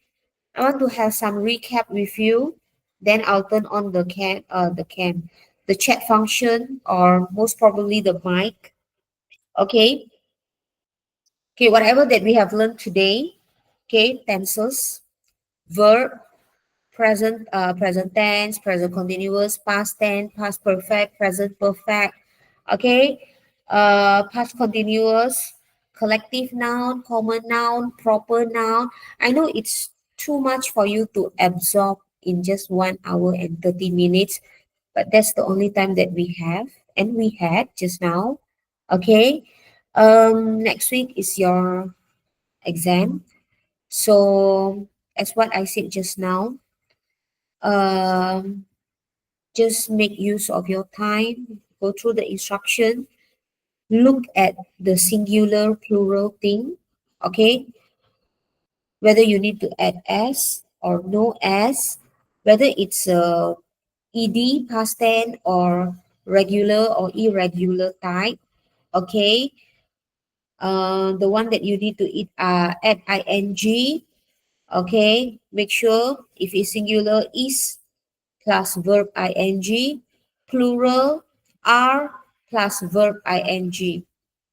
I want to have some recap with you. Then I'll turn on the the chat function, or most probably the mic. Okay. Okay, whatever that we have learned today. Okay, tenses, verb, present tense, present continuous, past tense, past perfect, present perfect. Okay, past continuous, collective noun, common noun, proper noun. I know it's too much for you to absorb in just 1 hour and 30 minutes, but that's the only time that we have and we had just now. Okay, next week is your exam. So as what I said just now, um, just make use of your time, go through the instruction, look at the singular plural thing, okay? Whether you need to add s or no s, whether it's ed, past tense, or regular or irregular type, okay? The one that you need to add ing, okay? Make sure if it's singular is plus verb ing, plural are plus verb ing.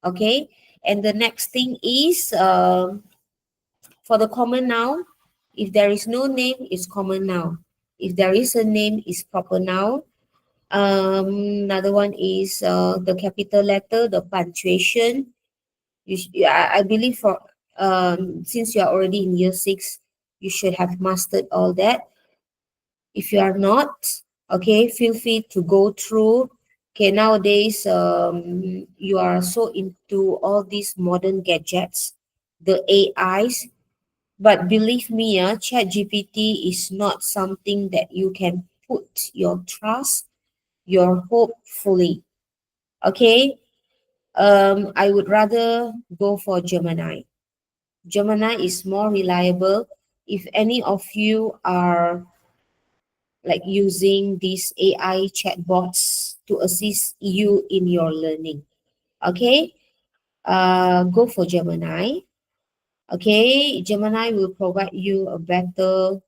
Okay, and the next thing is for the common noun, if there is no name, it's common noun. If there is a name, it's proper noun. Another one is the capital letter, the punctuation. I believe for since you are already in year 6, you should have mastered all that. If you are not, okay, feel free to go through. Okay, nowadays you are so into all these modern gadgets, the AIs, but believe me, chat GPT is not something that you can put your trust, your hope fully. Okay, I would rather go for Gemini. Gemini is more reliable. If any of you are like using these AI chatbots to assist you in your learning. Okay, go for Gemini. Okay, Gemini will provide you a better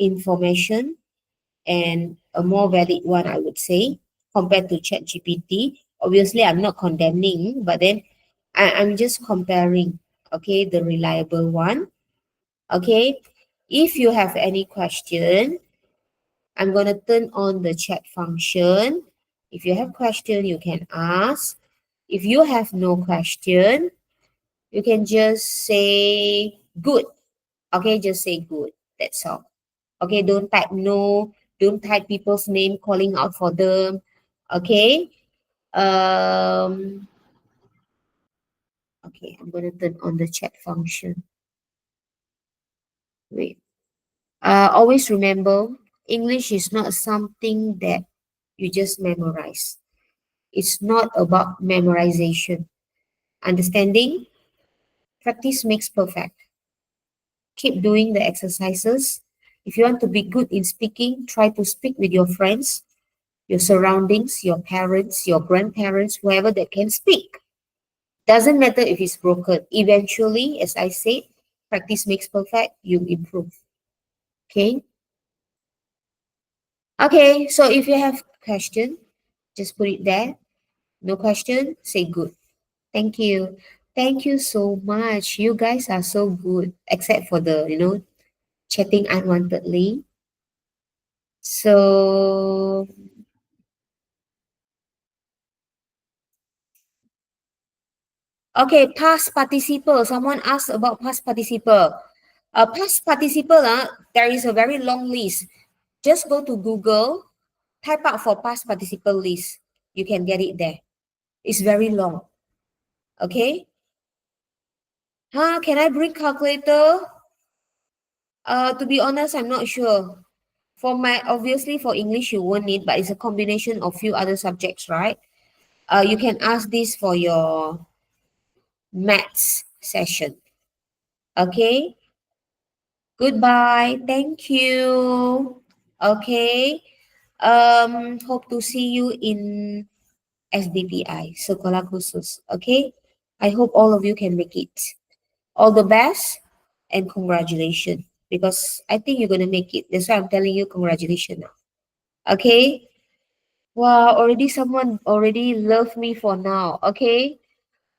information and a more valid one, I would say, compared to ChatGPT. Obviously, I'm not condemning, but then I'm just comparing, okay, the reliable one. Okay, if you have any question, I'm going to turn on the chat function. If you have question, you can ask. If you have no question, you can just say good. Okay, just say good. That's all. Okay, don't type no. Don't type people's name calling out for them. Okay. Um. Okay, I'm going to turn on the chat function. Wait. Always remember, English is not something that you just memorize. It's not about memorization. Understanding, practice makes perfect. Keep doing the exercises. If you want to be good in speaking, try to speak with your friends, your surroundings, your parents, your grandparents, whoever that can speak. Doesn't matter if it's broken. Eventually, as I said, practice makes perfect, you improve. Okay? Okay, so if you have question, just put it there. No question, say good. Thank you. Thank you so much. You guys are so good, except for the, chatting unwantedly. So, okay, past participle. Someone asked about past participle. Past participle, there is a very long list. Just go to Google, type out for past participle list. You can get it there. It's very long. Okay? Can I bring calculator? To be honest, I'm not sure. Obviously for English you won't need, but it's a combination of few other subjects, right? You can ask this for your maths session. Okay. Goodbye. Thank you. Okay. Hope to see you in SDPI, Sekolah Khusus. Okay. I hope all of you can make it. All the best and congratulations, because I think you're gonna make it. That's why I'm telling you congratulations now. Okay. Wow, already someone already love me for now. Okay.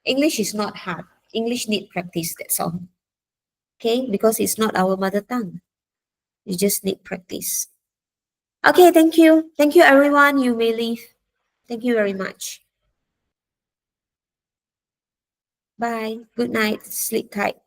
English is not hard. English need practice. That's all. Okay, because it's not our mother tongue. You just need practice. Okay, thank you. Thank you, everyone. You may leave. Thank you very much. Bye. Good night. Sleep tight.